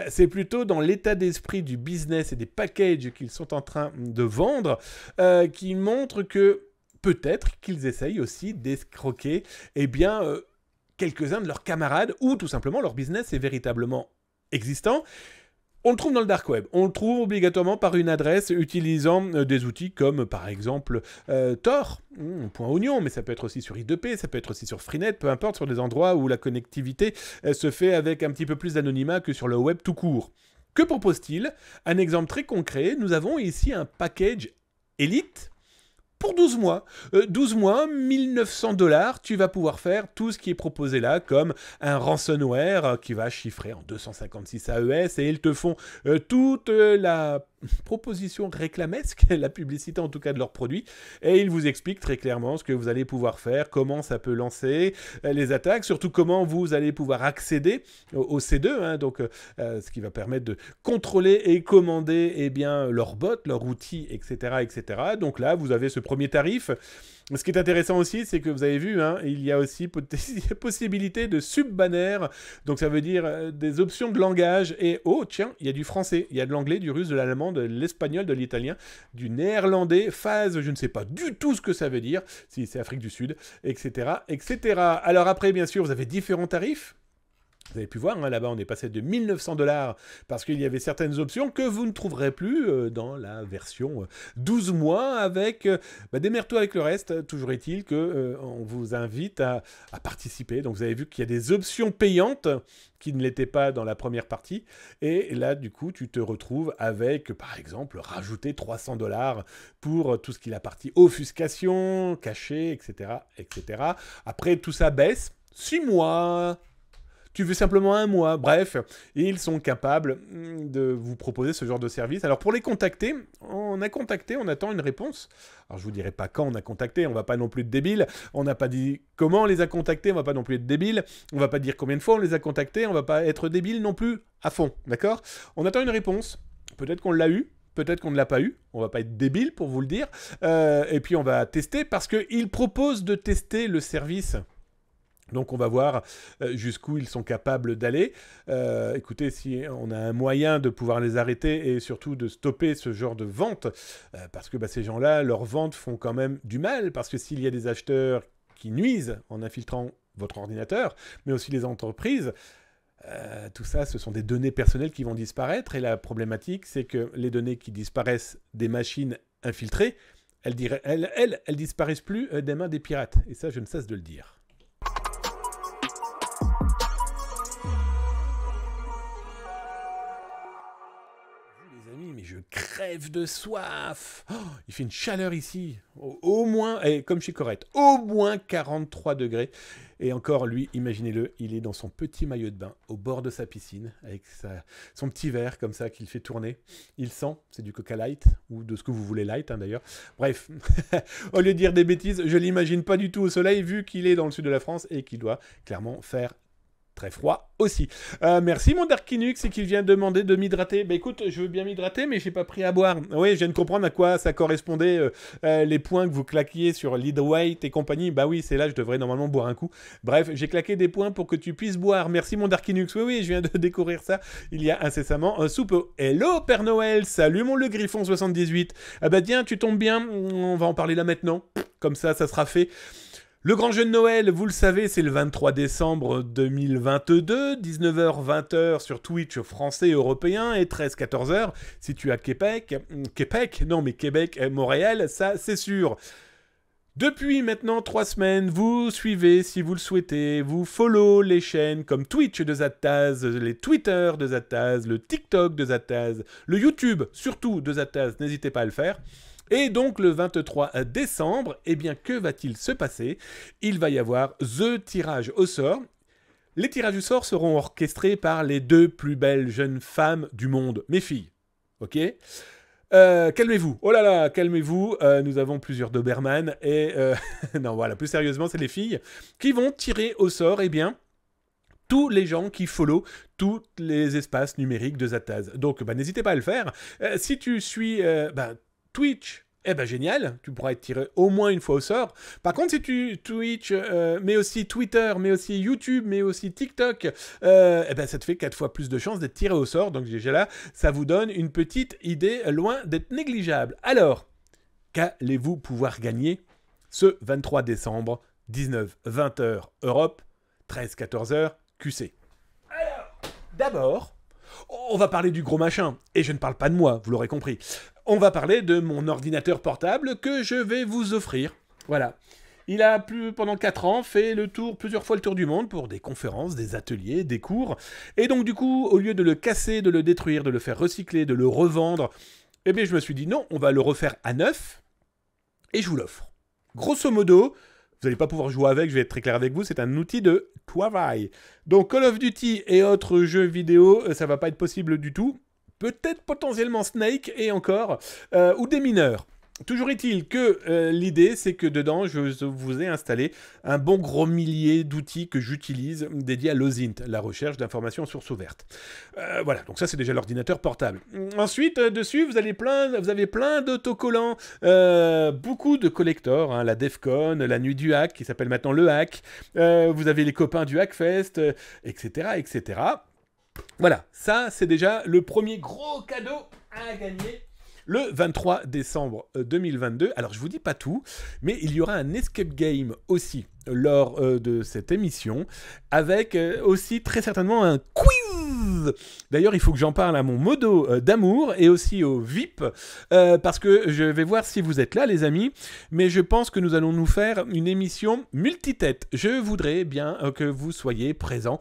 C'est plutôt dans l'état d'esprit du business et des packages qu'ils sont en train de vendre qui montrent que peut-être qu'ils essayent aussi d'escroquer quelques-uns de leurs camarades ou tout simplement leur business est véritablement existant. On le trouve dans le dark web. On le trouve obligatoirement par une adresse utilisant des outils comme par exemple Tor, .oignon, mais ça peut être aussi sur I2P, ça peut être aussi sur Freenet, peu importe, sur des endroits où la connectivité se fait avec un petit peu plus d'anonymat que sur le web tout court. Que propose-t-il? Un exemple très concret, nous avons ici un package Elite pour 12 mois. 12 mois, 1900 $, tu vas pouvoir faire tout ce qui est proposé là, comme un ransomware qui va chiffrer en 256 AES, et ils te font toute la proposition réclamesque, la publicité en tout cas de leurs produits, et ils vous expliquent très clairement ce que vous allez pouvoir faire, comment ça peut lancer les attaques, surtout comment vous allez pouvoir accéder au C2, hein, donc ce qui va permettre de contrôler et commander leur bot, leur outil, etc., etc. Donc là, vous avez ce premier tarif. Ce qui est intéressant aussi, c'est que vous avez vu, hein, il y a aussi possibilité de sub-banner, donc ça veut dire des options de langage, et oh tiens, il y a du français, il y a de l'anglais, du russe, de l'allemand, de l'espagnol, de l'italien, du néerlandais, phase, je ne sais pas du tout ce que ça veut dire, si c'est Afrique du Sud, etc., etc. Alors après, bien sûr, vous avez différents tarifs. Vous avez pu voir, hein, là-bas, on est passé de 1900 $, parce qu'il y avait certaines options que vous ne trouverez plus dans la version 12 mois, avec démerde-toi avec le reste. Toujours est-il qu'on vous invite à participer. Donc, vous avez vu qu'il y a des options payantes qui ne l'étaient pas dans la première partie. Et là, du coup, tu te retrouves avec, par exemple, rajouter 300 $ pour tout ce qui est la partie offuscation, cachet, etc., etc. Après, tout ça baisse. 6 mois... Tu veux simplement 1 mois, bref, ils sont capables de vous proposer ce genre de service. Alors pour les contacter, on attend une réponse. Alors je vous dirai pas quand on a contacté, on va pas non plus être débile. On n'a pas dit comment on les a contactés, on va pas non plus être débile. On va pas dire combien de fois on les a contactés, on va pas être débile non plus à fond, d'accord? On attend une réponse, peut-être qu'on l'a eu. Peut-être qu'on ne l'a pas eu, on va pas être débile pour vous le dire. Et puis on va tester parce qu'ils proposent de tester le service. Donc on va voir jusqu'où ils sont capables d'aller. Écoutez, si on a un moyen de pouvoir les arrêter et surtout de stopper ce genre de vente, parce que ces gens-là, leurs ventes font quand même du mal, parce que s'il y a des acheteurs qui nuisent en infiltrant votre ordinateur, mais aussi les entreprises, tout ça, ce sont des données personnelles qui vont disparaître. Et la problématique, c'est que les données qui disparaissent des machines infiltrées, elles disparaissent plus des mains des pirates. Et ça, je ne cesse de le dire. Mais je crève de soif. Oh, il fait une chaleur ici. Au moins, comme chez Corette, au moins 43 degrés. Et encore, lui, imaginez-le, il est dans son petit maillot de bain, au bord de sa piscine, avec son petit verre comme ça qu'il fait tourner. Il sent, c'est du Coca Light, ou de ce que vous voulez light, hein, d'ailleurs. Bref, au lieu de dire des bêtises, je l'imagine pas du tout au soleil, vu qu'il est dans le sud de la France et qu'il doit clairement faire très froid aussi. Merci mon Dark Linux et qu'il vient demander de m'hydrater. Bah écoute, je veux bien m'hydrater, mais j'ai pas pris à boire. Oui, je viens de comprendre à quoi ça correspondait les points que vous claquiez sur Lead Weight et compagnie. Bah oui, c'est là, je devrais normalement boire un coup. Bref, j'ai claqué des points pour que tu puisses boire. Merci mon Dark Linux. Oui, je viens de découvrir ça il y a incessamment sous peu. Hello Père Noël, salut mon Le Griffon 78. Ah bah tiens, tu tombes bien, on va en parler là maintenant. Comme ça sera fait. Le grand jeu de Noël, vous le savez, c'est le 23 décembre 2022, 19h-20h sur Twitch français et européen et 13-14h si tu es à Québec. Non mais Québec et Montréal, ça c'est sûr. Depuis maintenant 3 semaines, vous suivez, si vous le souhaitez, vous follow les chaînes comme Twitch de Zataz, les Twitter de Zataz, le TikTok de Zataz, le YouTube surtout de Zataz, n'hésitez pas à le faire. Et donc le 23 décembre, eh bien que va-t-il se passer? Il va y avoir The Tirage au sort. Les tirages au sort seront orchestrés par les 2 plus belles jeunes femmes du monde, mes filles. Ok? Calmez-vous. Oh là là, calmez-vous. Nous avons plusieurs Doberman et non voilà, plus sérieusement, c'est les filles qui vont tirer au sort, eh bien, tous les gens qui follow tous les espaces numériques de Zataz. Donc, n'hésitez pas à le faire. Si tu suis Twitch, eh ben génial, tu pourras être tiré au moins une fois au sort. Par contre, si tu Twitch, mais aussi Twitter, mais aussi YouTube, mais aussi TikTok, eh ben ça te fait 4 fois plus de chances d'être tiré au sort. Donc déjà là, ça vous donne une petite idée loin d'être négligeable. Alors, qu'allez-vous pouvoir gagner ce 23 décembre, 19-20h Europe, 13-14h QC? Alors, d'abord, on va parler du gros machin. Et je ne parle pas de moi, vous l'aurez compris. On va parler de mon ordinateur portable que je vais vous offrir. Voilà. Il a pendant 4 ans fait plusieurs fois le tour du monde pour des conférences, des ateliers, des cours. Et donc du coup, au lieu de le casser, de le détruire, de le faire recycler, de le revendre, eh bien je me suis dit non, on va le refaire à neuf et je vous l'offre. Grosso modo, vous n'allez pas pouvoir jouer avec, je vais être très clair avec vous, c'est un outil de travail. Donc Call of Duty et autres jeux vidéo, ça va pas être possible du tout. Peut-être potentiellement Snake et encore, ou des mineurs. Toujours est-il que l'idée, c'est que dedans, je vous ai installé un bon gros millier d'outils que j'utilise dédiés à l'OSINT, la recherche d'informations sources ouvertes. Voilà, donc ça, c'est déjà l'ordinateur portable. Ensuite, dessus, vous avez plein d'autocollants, beaucoup de collectors, hein, la DEFCON, la Nuit du Hack, qui s'appelle maintenant le Hack. Vous avez les copains du Hackfest, etc., etc. Voilà, ça, c'est déjà le premier gros cadeau à gagner. le 23 décembre 2022. Alors, je vous dis pas tout, mais il y aura un escape game aussi lors de cette émission, avec aussi très certainement un quiz. D'ailleurs, il faut que j'en parle à mon modo d'amour et aussi au VIP, parce que je vais voir si vous êtes là, les amis, mais je pense que nous allons nous faire une émission multitête. Je voudrais bien que vous soyez présents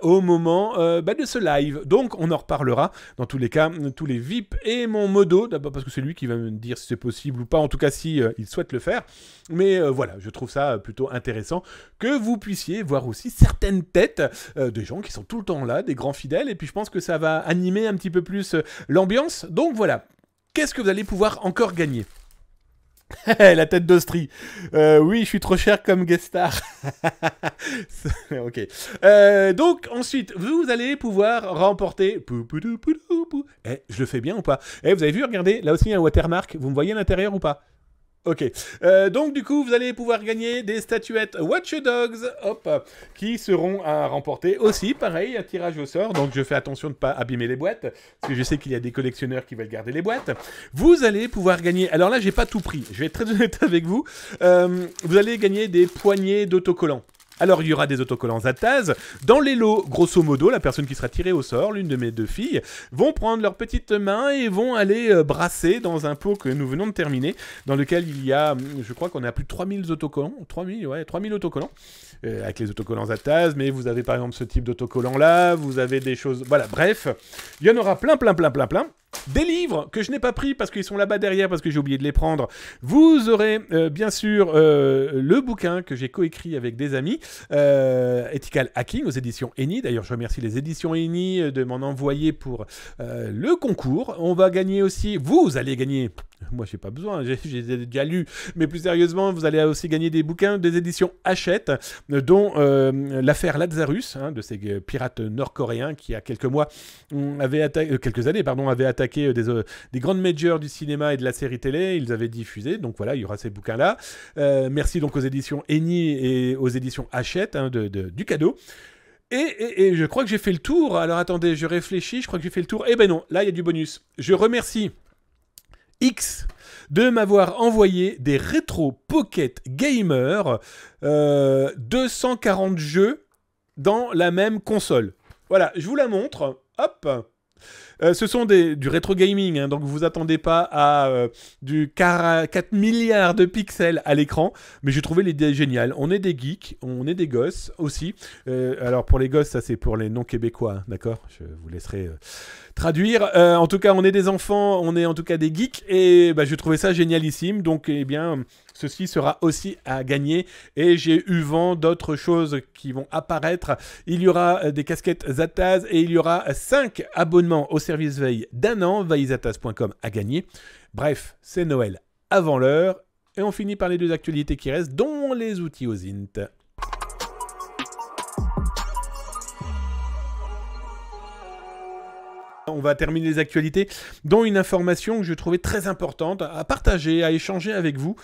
au moment de ce live. Donc, on en reparlera. Dans tous les cas, tous les VIP et mon modo, d'abord parce que c'est lui qui va me dire si c'est possible ou pas, en tout cas si il souhaite le faire. Mais voilà, je trouve ça plutôt intéressant que vous puissiez voir aussi certaines têtes des gens qui sont tout le temps là, des grands fidèles, et puis je pense que ça va animer un petit peu plus l'ambiance. Donc voilà, qu'est-ce que vous allez pouvoir encore gagner? La tête d'Austrie. Oui, je suis trop cher comme guest star. Ok. Donc, ensuite, vous allez pouvoir remporter... je le fais bien ou pas? Vous avez vu, regardez, là aussi, il y a un watermark. Vous me voyez à l'intérieur ou pas? Ok, donc du coup vous allez pouvoir gagner des statuettes Watch Dogs, hop, qui seront à remporter aussi, pareil, un tirage au sort, donc je fais attention de ne pas abîmer les boîtes, parce que je sais qu'il y a des collectionneurs qui veulent garder les boîtes. Vous allez pouvoir gagner, alors là j'ai pas tout pris, je vais être très honnête avec vous, vous allez gagner des poignées d'autocollants. Alors, il y aura des autocollants Zataz. Dans les lots, grosso modo, la personne qui sera tirée au sort, l'une de mes deux filles, vont prendre leurs petites mains et vont aller brasser dans un pot que nous venons de terminer, dans lequel il y a, je crois qu'on a plus de 3000 autocollants, 3000 autocollants, avec les autocollants Zataz, mais vous avez par exemple ce type d'autocollant-là, vous avez des choses... Voilà, bref, il y en aura plein. Des livres que je n'ai pas pris parce qu'ils sont là-bas derrière, parce que j'ai oublié de les prendre. Vous aurez bien sûr le bouquin que j'ai coécrit avec des amis, Ethical Hacking aux éditions Eni. D'ailleurs, je remercie les éditions Eni de m'en envoyer pour le concours. On va gagner aussi, vous allez gagner... Moi, j'ai pas besoin, j'ai déjà lu. Mais plus sérieusement, vous allez aussi gagner des bouquins des éditions Hachette, dont l'affaire Lazarus, de ces pirates nord-coréens qui, il y a quelques années, avaient attaqué des grandes majors du cinéma et de la série télé. Ils avaient diffusé. Donc voilà, il y aura ces bouquins-là. Merci donc aux éditions Eni et aux éditions Hachette du cadeau. Et je crois que j'ai fait le tour. Alors attendez, je réfléchis. Je crois que j'ai fait le tour. Eh ben non, là, il y a du bonus. Je remercie X de m'avoir envoyé des Retro Pocket Gamer 240 jeux dans la même console. Voilà, je vous la montre. Hop. Ce sont du rétro gaming, donc vous attendez pas à du 4 milliards de pixels à l'écran, mais j'ai trouvé l'idée géniale. On est des geeks, on est des gosses aussi. Alors pour les gosses, ça c'est pour les non-québécois, d'accord? Je vous laisserai traduire. En tout cas, on est des enfants, on est en tout cas des geeks, et je trouvais ça génialissime. Donc, eh bien, ceci sera aussi à gagner. Et j'ai eu vent d'autres choses qui vont apparaître. Il y aura des casquettes Zataz et il y aura 5 abonnements au service veille d'1 an, veillezataz.com à gagner. Bref, c'est Noël avant l'heure. Et on finit par les deux actualités qui restent, dont les outils OSINT. On va terminer les actualités, dont une information que je trouvais très importante à partager, à échanger avec vous.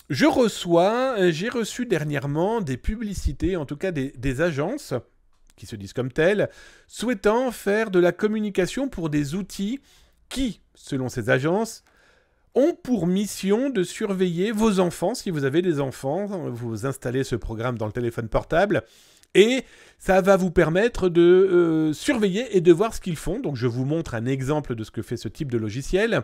J'ai reçu dernièrement des publicités, en tout cas des agences, qui se disent comme telles, souhaitant faire de la communication pour des outils qui, selon ces agences, ont pour mission de surveiller vos enfants. Si vous avez des enfants, vous installez ce programme dans le téléphone portable, et ça va vous permettre de surveiller et de voir ce qu'ils font. Donc je vous montre un exemple de ce que fait ce type de logiciel.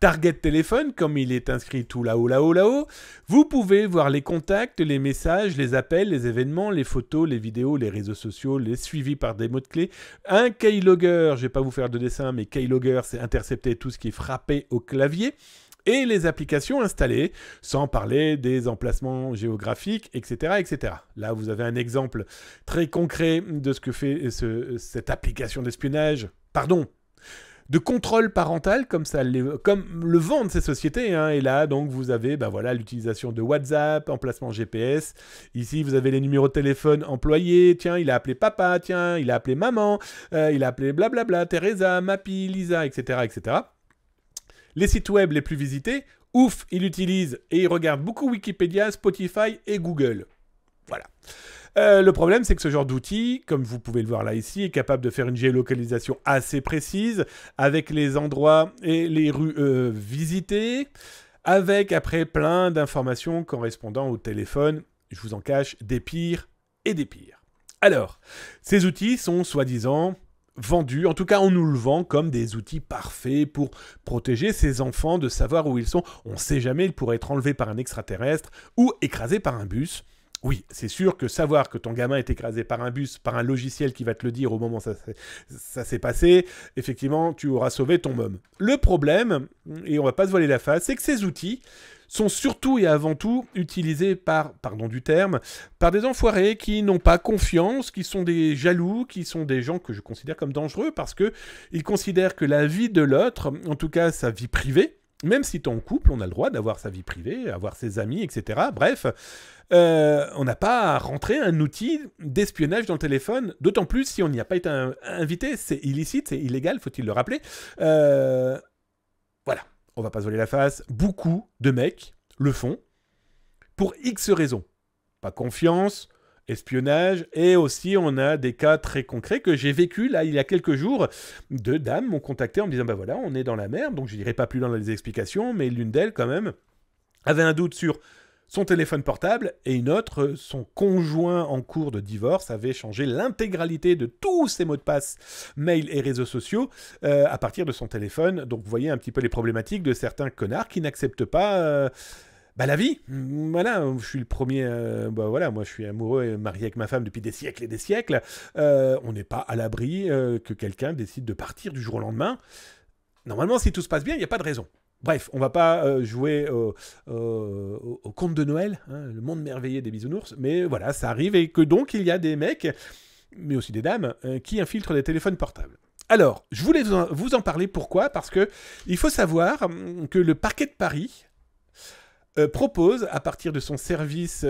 Target téléphone, comme il est inscrit tout là-haut. Vous pouvez voir les contacts, les messages, les appels, les événements, les photos, les vidéos, les réseaux sociaux, les suivis par des mots-clés. Un keylogger, je ne vais pas vous faire de dessin, mais keylogger, c'est intercepter tout ce qui est frappé au clavier. Et les applications installées, sans parler des emplacements géographiques, etc., etc. Là, vous avez un exemple très concret de ce que fait cette application d'espionnage, de contrôle parental, comme le vendent ces sociétés. Et là, donc, vous avez l'utilisation de WhatsApp, emplacement GPS. Ici, vous avez les numéros de téléphone employés. Tiens, il a appelé papa. Tiens, il a appelé maman. Il a appelé blablabla, Teresa, Mappy, Lisa, etc., etc. Les sites web les plus visités, ouf, il utilise et il regarde beaucoup Wikipédia, Spotify et Google. Voilà. Le problème, c'est que ce genre d'outil, comme vous pouvez le voir là ici, est capable de faire une géolocalisation assez précise avec les endroits et les rues visitées, avec après plein d'informations correspondant au téléphone. Je vous en cache des pires et des pires. Alors, ces outils sont soi-disant vendus, en tout cas on nous le vend comme des outils parfaits pour protéger ses enfants de savoir où ils sont. On ne sait jamais, ils pourraient être enlevés par un extraterrestre ou écrasés par un bus. Oui, c'est sûr que savoir que ton gamin est écrasé par un bus, par un logiciel qui va te le dire au moment où ça s'est passé, effectivement, tu auras sauvé ton môme. Le problème, et on va pas se voiler la face, c'est que ces outils sont surtout et avant tout utilisés par, pardon du terme, par des enfoirés qui n'ont pas confiance, qui sont des jaloux, qui sont des gens que je considère comme dangereux parce qu'ils considèrent que la vie de l'autre, en tout cas sa vie privée, même si tu es en couple, on a le droit d'avoir sa vie privée, avoir ses amis, etc. Bref, on n'a pas à rentrer un outil d'espionnage dans le téléphone, d'autant plus si on n'y a pas été invité, c'est illicite, c'est illégal, faut-il le rappeler. Voilà, on va pas se voiler la face, beaucoup de mecs le font pour X raisons. Pas confiance, espionnage, et aussi on a des cas très concrets que j'ai vécu là il y a quelques jours. Deux dames m'ont contacté en me disant bah voilà, on est dans la merde, donc je n'irai pas plus dans les explications, mais l'une d'elles quand même avait un doute sur son téléphone portable, et une autre, son conjoint en cours de divorce, avait changé l'intégralité de tous ses mots de passe, mail et réseaux sociaux, à partir de son téléphone. Donc vous voyez un petit peu les problématiques de certains connards qui n'acceptent pas la vie. Voilà, je suis le premier, voilà, moi je suis amoureux et marié avec ma femme depuis des siècles et des siècles. On n'est pas à l'abri que quelqu'un décide de partir du jour au lendemain. Normalement, si tout se passe bien, il n'y a pas de raison. Bref, on va pas jouer au conte de Noël, hein, le monde merveilleux des bisounours, mais voilà, ça arrive, et que donc il y a des mecs, mais aussi des dames, qui infiltrent des téléphones portables. Alors, je voulais vous en parler, pourquoi ? Parce que il faut savoir que le parquet de Paris propose, à partir de son service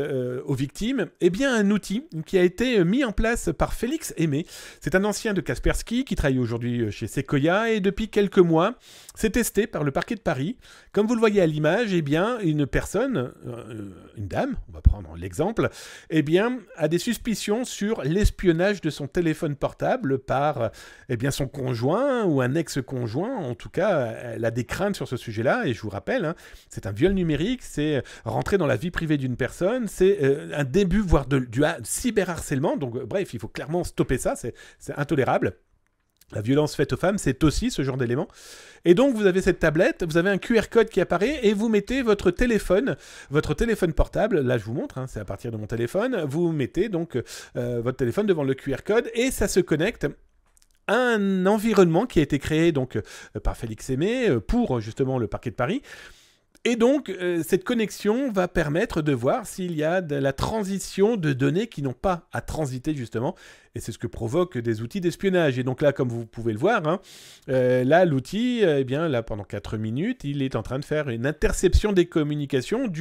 aux victimes, eh bien un outil qui a été mis en place par Félix Aimé. C'est un ancien de Kaspersky qui travaille aujourd'hui chez Sequoia, et depuis quelques mois, c'est testé par le parquet de Paris. Comme vous le voyez à l'image, eh bien une personne, une dame, on va prendre l'exemple, eh bien a des suspicions sur l'espionnage de son téléphone portable par eh bien son conjoint ou un ex-conjoint. En tout cas, elle a des craintes sur ce sujet-là, et je vous rappelle, hein, c'est un viol numérique, c'est rentrer dans la vie privée d'une personne, c'est un début, voire du cyberharcèlement. Donc bref, il faut clairement stopper ça, c'est intolérable. La violence faite aux femmes, c'est aussi ce genre d'élément. Et donc, vous avez cette tablette, vous avez un QR code qui apparaît, et vous mettez votre téléphone portable, là je vous montre, hein, c'est à partir de mon téléphone, vous mettez donc votre téléphone devant le QR code, et ça se connecte à un environnement qui a été créé donc par Félix Aimé pour justement le parquet de Paris. Et donc, cette connexion va permettre de voir s'il y a de la transition de données qui n'ont pas à transiter, justement. Et c'est ce que provoquent des outils d'espionnage. Et donc là, comme vous pouvez le voir, hein, là, l'outil, eh bien, là, pendant 4 minutes, il est en train de faire une interception des communications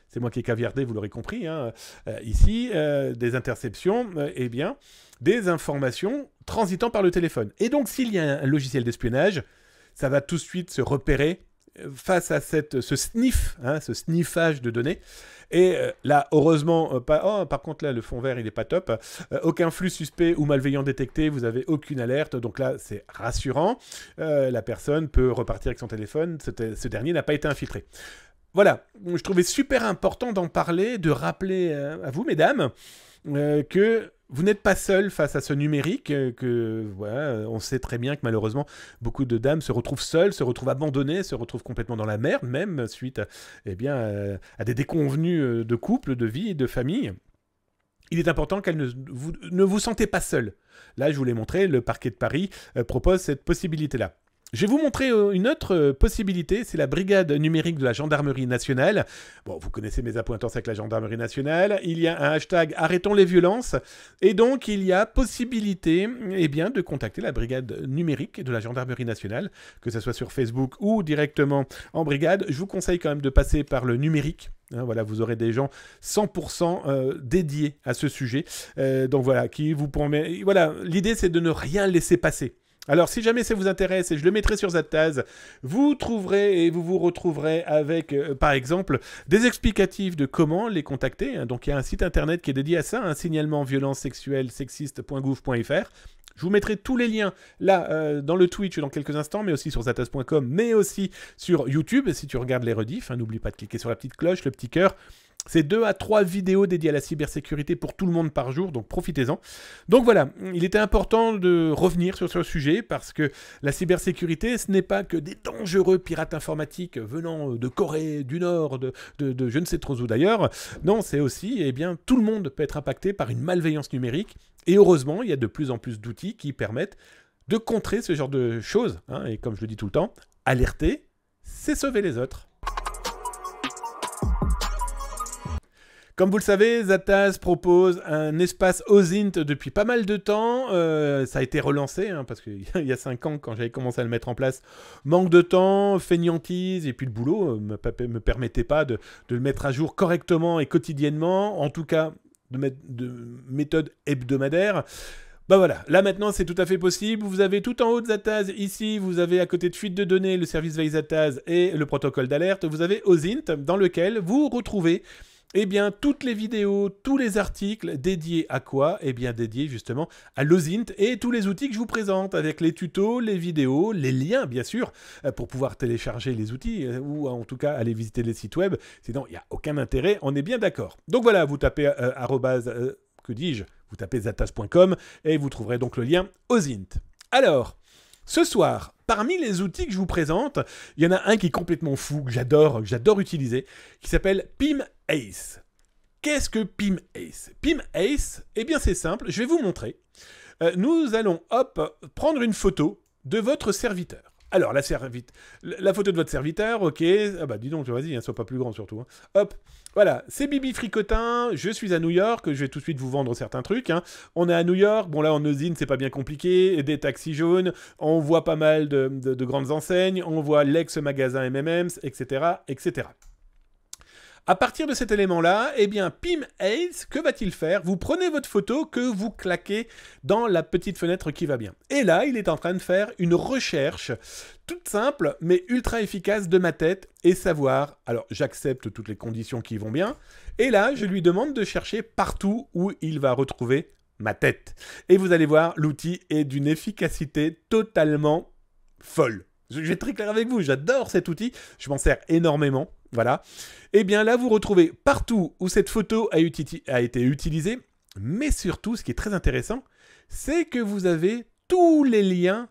c'est moi qui ai caviardé, vous l'aurez compris, hein, ici, des interceptions, eh bien, des informations transitant par le téléphone. Et donc, s'il y a un logiciel d'espionnage, ça va tout de suite se repérer face à ce sniff, hein, ce sniffage de données. Et là, heureusement, par contre, là, le fond vert, il n'est pas top. Aucun flux suspect ou malveillant détecté, vous n'avez aucune alerte. Donc là, c'est rassurant. La personne peut repartir avec son téléphone. Ce dernier n'a pas été infiltré. Voilà, je trouvais super important d'en parler, de rappeler à vous, mesdames, que vous n'êtes pas seul face à ce numérique, voilà, on sait très bien que malheureusement, beaucoup de dames se retrouvent seules, se retrouvent abandonnées, se retrouvent complètement dans la merde, même suite à des déconvenues de couple, de vie, de famille. Il est important qu'elles ne vous sentez pas seul. Là, je vous l'ai montré, le parquet de Paris propose cette possibilité-là. Je vais vous montrer une autre possibilité, c'est la brigade numérique de la gendarmerie nationale. Bon, vous connaissez mes appointances avec la gendarmerie nationale. Il y a un hashtag Arrêtons les violences. Et donc, il y a possibilité de contacter la brigade numérique de la gendarmerie nationale, que ce soit sur Facebook ou directement en brigade. Je vous conseille quand même de passer par le numérique. Hein, voilà, vous aurez des gens 100% dédiés à ce sujet. Donc voilà, qui vous promet. Voilà, l'idée c'est de ne rien laisser passer. Alors, si jamais ça vous intéresse, et je le mettrai sur Zataz, vous trouverez et vous vous retrouverez avec, par exemple, des explicatifs de comment les contacter. Hein. Donc, il y a un site internet qui est dédié à ça, un signalement violence sexuelle sexiste.gouv.fr. Je vous mettrai tous les liens là dans le Twitch dans quelques instants, mais aussi sur zataz.com, mais aussi sur YouTube, si tu regardes les rediffs. Hein, n'oublie pas de cliquer sur la petite cloche, le petit cœur. C'est 2 à 3 vidéos dédiées à la cybersécurité pour tout le monde par jour, donc profitez-en. Donc voilà, il était important de revenir sur ce sujet parce que la cybersécurité, ce n'est pas que des dangereux pirates informatiques venant de Corée, du Nord, de je ne sais trop où d'ailleurs. Non, c'est aussi, eh bien, tout le monde peut être impacté par une malveillance numérique. Et heureusement, il y a de plus en plus d'outils qui permettent de contrer ce genre de choses. Hein, et comme je le dis tout le temps, alerter, c'est sauver les autres. Comme vous le savez, Zataz propose un espace OSINT depuis pas mal de temps. Ça a été relancé, hein, parce qu'il y a 5 ans, quand j'avais commencé à le mettre en place, manque de temps, fainéantise, et puis le boulot me permettait pas de le mettre à jour correctement et quotidiennement, en tout cas de méthode hebdomadaire. Bah voilà, là maintenant c'est tout à fait possible. Vous avez tout en haut de Zataz, ici vous avez à côté de fuite de données le service veille Zataz et le protocole d'alerte. Vous avez OSINT dans lequel vous retrouvez eh bien, toutes les vidéos, tous les articles dédiés à quoi? Eh bien, dédiés justement à l'OSINT et tous les outils que je vous présente avec les tutos, les vidéos, les liens bien sûr, pour pouvoir télécharger les outils ou en tout cas aller visiter les sites web. Sinon, il n'y a aucun intérêt, on est bien d'accord. Donc voilà, vous tapez vous tapez zataz.com et vous trouverez donc le lien OSINT. Alors, ce soir, parmi les outils que je vous présente, il y en a un qui est complètement fou, que j'adore utiliser, qui s'appelle PimAce. Qu'est-ce que PimAce? PimAce, eh bien c'est simple, je vais vous montrer. Nous allons, prendre une photo de votre serviteur. Alors, la photo de votre serviteur, ok. Ah bah dis donc, vas-y, hein, sois pas plus grand surtout. Hein. Hop, voilà, c'est Bibi Fricotin, je suis à New York, je vais tout de suite vous vendre certains trucs. Hein. On est à New York, bon là en usine c'est pas bien compliqué, des taxis jaunes, on voit pas mal de grandes enseignes, on voit l'ex-magasin M&M's, etc., etc. À partir de cet élément-là, eh bien, PimAce, que va-t-il faire? Vous prenez votre photo que vous claquez dans la petite fenêtre qui va bien. Et là, il est en train de faire une recherche toute simple, mais ultra efficace de ma tête et savoir. Alors, j'accepte toutes les conditions qui vont bien. Et là, je lui demande de chercher partout où il va retrouver ma tête. Et vous allez voir, l'outil est d'une efficacité totalement folle. Je vais être très clair avec vous, j'adore cet outil, je m'en sers énormément, voilà. Et bien là, vous retrouvez partout où cette photo a été utilisée, mais surtout, ce qui est très intéressant, c'est que vous avez tous les liens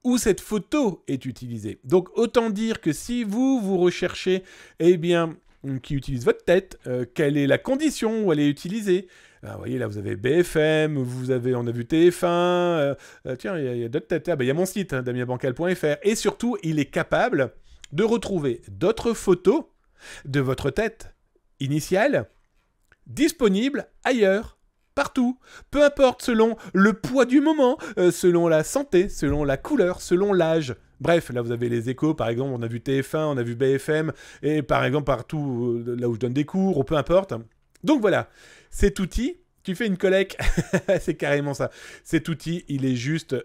où cette photo est utilisée. Donc, autant dire que si vous recherchez, eh bien, qui utilise votre tête, quelle est la condition où elle est utilisée. Ah, vous voyez, là, vous avez BFM, on a vu TF1, tiens, il y a d'autres têtes. Ah, il y a mon site, hein, damienbancal.fr. Et surtout, il est capable de retrouver d'autres photos de votre tête initiale disponibles ailleurs, partout. Peu importe, selon le poids du moment, selon la santé, selon la couleur, selon l'âge. Bref, là vous avez les échos, par exemple, on a vu TF1, on a vu BFM, et par exemple partout, là où je donne des cours, ou peu importe. Donc voilà, cet outil, tu fais une collecte, c'est carrément ça. Cet outil, il est juste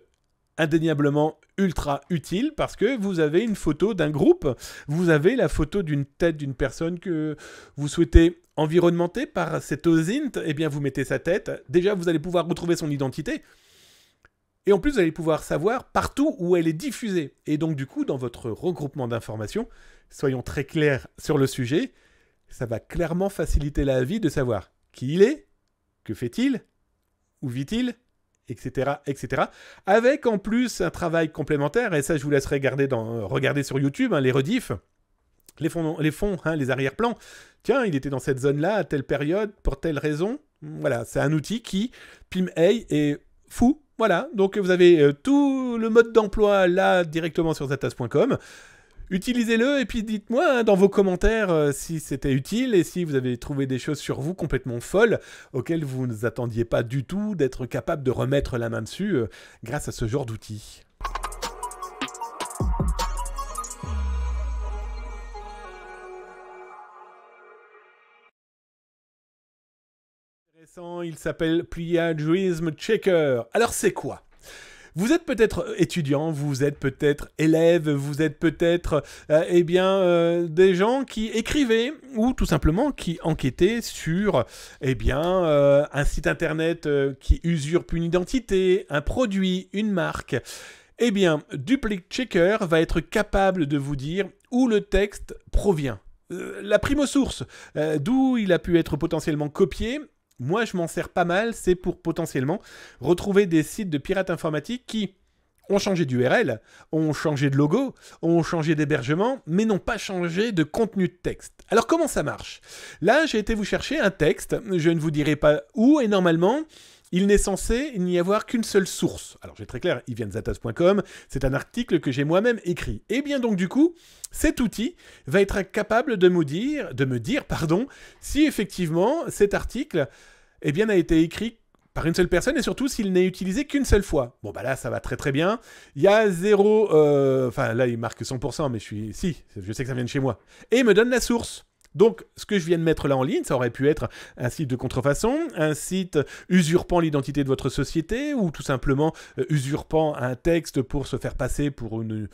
indéniablement ultra utile parce que vous avez une photo d'un groupe, vous avez la photo d'une tête d'une personne que vous souhaitez environnementer par cet OSINT, eh bien vous mettez sa tête, déjà vous allez pouvoir retrouver son identité, et en plus vous allez pouvoir savoir partout où elle est diffusée. Et donc du coup, dans votre regroupement d'informations, soyons très clairs sur le sujet, ça va clairement faciliter la vie de savoir qui il est, que fait-il, où vit-il, etc., etc. Avec en plus un travail complémentaire, et ça je vous laisserai regarder sur YouTube, hein, les rediffs, les fonds, hein, les arrière-plans. Tiens, il était dans cette zone-là à telle période, pour telle raison. Voilà, c'est un outil qui, PimAce, est fou. Voilà, donc vous avez tout le mode d'emploi là directement sur zataz.com. Utilisez-le et puis dites-moi hein, dans vos commentaires si c'était utile et si vous avez trouvé des choses sur vous complètement folles auxquelles vous ne vous attendiez pas du tout d'être capable de remettre la main dessus grâce à ce genre d'outils. Intéressant, il s'appelle Plagiarism Checker. Alors c'est quoi ? Vous êtes peut-être étudiant, vous êtes peut-être élève, vous êtes peut-être des gens qui écrivaient ou tout simplement qui enquêtaient sur un site internet qui usurpe une identité, un produit, une marque. Eh bien, Duplicate Checker va être capable de vous dire où le texte provient. La primo-source, d'où il a pu être potentiellement copié. Moi, je m'en sers pas mal, c'est pour potentiellement retrouver des sites de pirates informatiques qui ont changé d'URL, ont changé de logo, ont changé d'hébergement, mais n'ont pas changé de contenu de texte. Alors comment ça marche? Là, j'ai été vous chercher un texte, je ne vous dirai pas où, et normalement, il n'est censé n'y avoir qu'une seule source. Alors, j'ai très clair, il vient de zattaz.com, c'est un article que j'ai moi-même écrit. Et bien donc, du coup, cet outil va être capable de me dire, si effectivement cet article a été écrit par une seule personne et surtout s'il n'est utilisé qu'une seule fois. Bon, bah là, ça va très très bien. Il y a zéro... là, il marque 100%, mais je sais que ça vient de chez moi. Et il me donne la source. Donc, ce que je viens de mettre là en ligne, ça aurait pu être un site de contrefaçon, un site usurpant l'identité de votre société, ou tout simplement usurpant un texte pour se faire passer pour une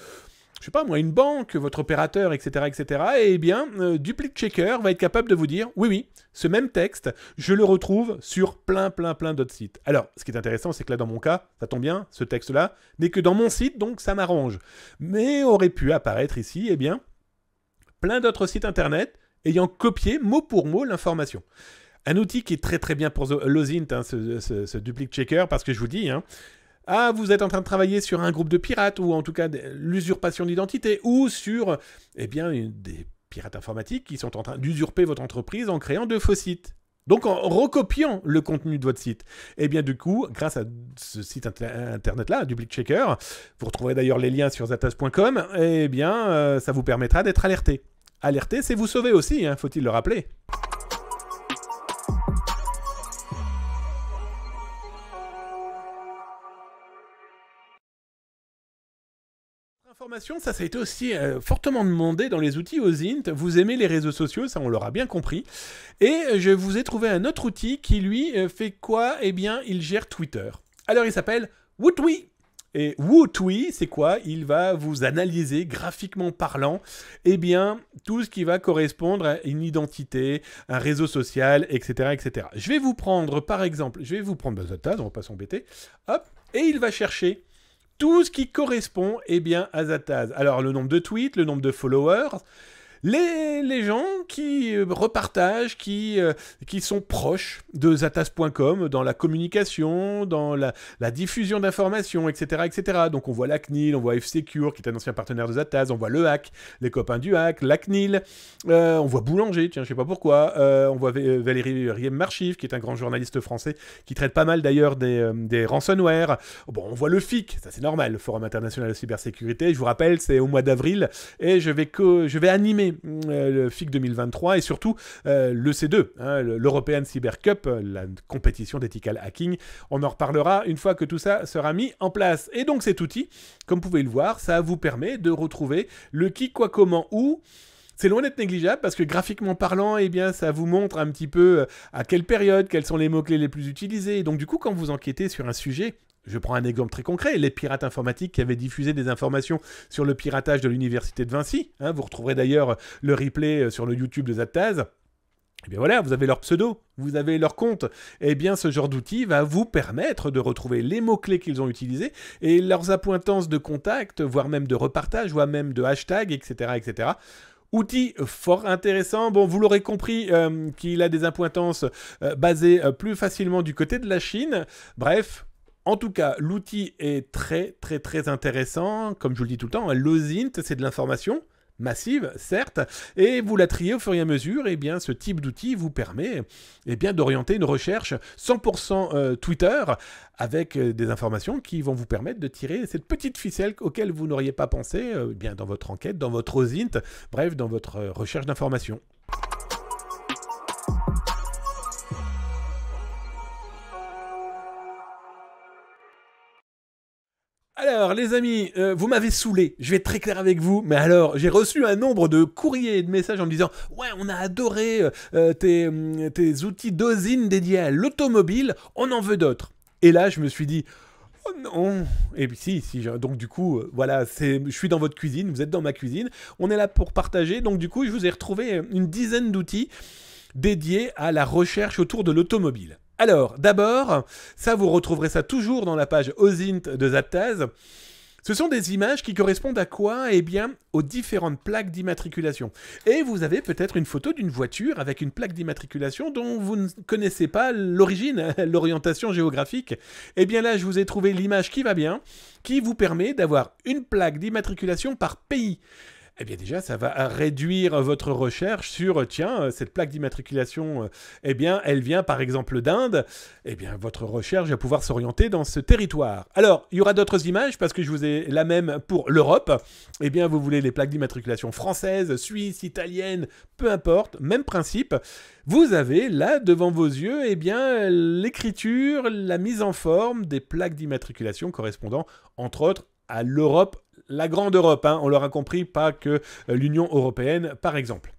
banque, votre opérateur, etc., etc. Et bien, Duplicate Checker va être capable de vous dire, oui, ce même texte, je le retrouve sur plein d'autres sites. Alors, ce qui est intéressant, c'est que là, dans mon cas, ça tombe bien, ce texte-là n'est que dans mon site, donc ça m'arrange. Mais aurait pu apparaître ici, plein d'autres sites internet ayant copié mot pour mot l'information. Un outil qui est très très bien pour l'OSINT, ce Duplicate Checker, parce que je vous dis, vous êtes en train de travailler sur un groupe de pirates, ou en tout cas l'usurpation d'identité, ou sur des pirates informatiques qui sont en train d'usurper votre entreprise en créant de faux sites. Donc en recopiant le contenu de votre site. Et bien du coup, grâce à ce site internet-là, Duplicate Checker, vous retrouverez d'ailleurs les liens sur zattaz.com, ça vous permettra d'être alerté. Alerter, c'est vous sauver aussi, faut-il le rappeler. Information, ça a été aussi fortement demandé dans les outils OSINT. Vous aimez les réseaux sociaux, ça on l'aura bien compris. Et je vous ai trouvé un autre outil qui lui fait quoi? Il gère Twitter. Alors il s'appelle Wootwi. Et Wootwi, c'est quoi? Il va vous analyser graphiquement parlant, tout ce qui va correspondre à une identité, un réseau social, etc., etc. Je vais vous prendre, par exemple, Zattaz, on va pas s'embêter, hop, et il va chercher tout ce qui correspond, à Zattaz. Alors, le nombre de tweets, le nombre de followers, les gens qui repartagent, qui sont proches de zattaz.com dans la communication, dans la diffusion d'informations, etc., etc. Donc on voit la CNIL, on voit F-Secure, qui est un ancien partenaire de Zattaz, on voit le Hack, les copains du Hack, la CNIL, on voit Boulanger, tiens, je sais pas pourquoi, on voit Valérie Riem-Marchiv, qui est un grand journaliste français, qui traite pas mal d'ailleurs des ransomware. Bon, on voit le FIC, ça c'est normal, le Forum international de cybersécurité, je vous rappelle, c'est au mois d'avril, et je vais animer le FIC 2023 et surtout l'EC2, l'European Cyber Cup, la compétition d'ethical hacking. On en reparlera une fois que tout ça sera mis en place. Et donc cet outil, comme vous pouvez le voir, ça vous permet de retrouver le qui, quoi, comment, où. C'est loin d'être négligeable parce que graphiquement parlant, ça vous montre un petit peu à quelle période, quels sont les mots-clés les plus utilisés. Et donc du coup, quand vous enquêtez sur un sujet, je prends un exemple très concret, les pirates informatiques qui avaient diffusé des informations sur le piratage de l'université de Vinci. Vous retrouverez d'ailleurs le replay sur le YouTube de Zattaz. Voilà, vous avez leur pseudo, vous avez leur compte. Ce genre d'outil va vous permettre de retrouver les mots-clés qu'ils ont utilisés et leurs appointances de contact, voire même de repartage, voire même de hashtag, etc., etc. Outil fort intéressant. Bon, vous l'aurez compris qu'il a des appointances basées plus facilement du côté de la Chine. Bref. En tout cas, l'outil est très, très, très intéressant. Comme je vous le dis tout le temps, l'OSINT, c'est de l'information massive, certes, et vous la triez au fur et à mesure. Ce type d'outil vous permet d'orienter une recherche 100% Twitter avec des informations qui vont vous permettre de tirer cette petite ficelle auquel vous n'auriez pas pensé dans votre enquête, dans votre OSINT, bref, dans votre recherche d'informations. Alors, les amis, vous m'avez saoulé, je vais être très clair avec vous, mais alors, j'ai reçu un nombre de courriers et de messages en me disant « Ouais, on a adoré tes outils d'OSINT dédiés à l'automobile, on en veut d'autres. » Et là, je me suis dit « Oh non. Et puis si, donc du coup, voilà, je suis dans votre cuisine, vous êtes dans ma cuisine, on est là pour partager, donc du coup, je vous ai retrouvé une dizaine d'outils dédiés à la recherche autour de l'automobile. Alors, d'abord, ça, vous retrouverez ça toujours dans la page OSINT de Zaptaz. Ce sont des images qui correspondent à quoi? Eh bien, aux différentes plaques d'immatriculation. Et vous avez peut-être une photo d'une voiture avec une plaque d'immatriculation dont vous ne connaissez pas l'origine, l'orientation géographique. Eh bien là, je vous ai trouvé l'image qui va bien, qui vous permet d'avoir une plaque d'immatriculation par pays. Eh bien déjà, ça va réduire votre recherche sur, tiens, cette plaque d'immatriculation, eh bien, elle vient par exemple d'Inde. Eh bien, votre recherche va pouvoir s'orienter dans ce territoire. Alors, il y aura d'autres images, parce que je vous ai la même pour l'Europe. Eh bien, vous voulez les plaques d'immatriculation françaises, suisses, italiennes, peu importe, même principe. Vous avez là, devant vos yeux, eh bien, l'écriture, la mise en forme des plaques d'immatriculation correspondant, entre autres, à l'Europe, la grande Europe, hein, on l'aura compris, pas que l'Union européenne, par exemple.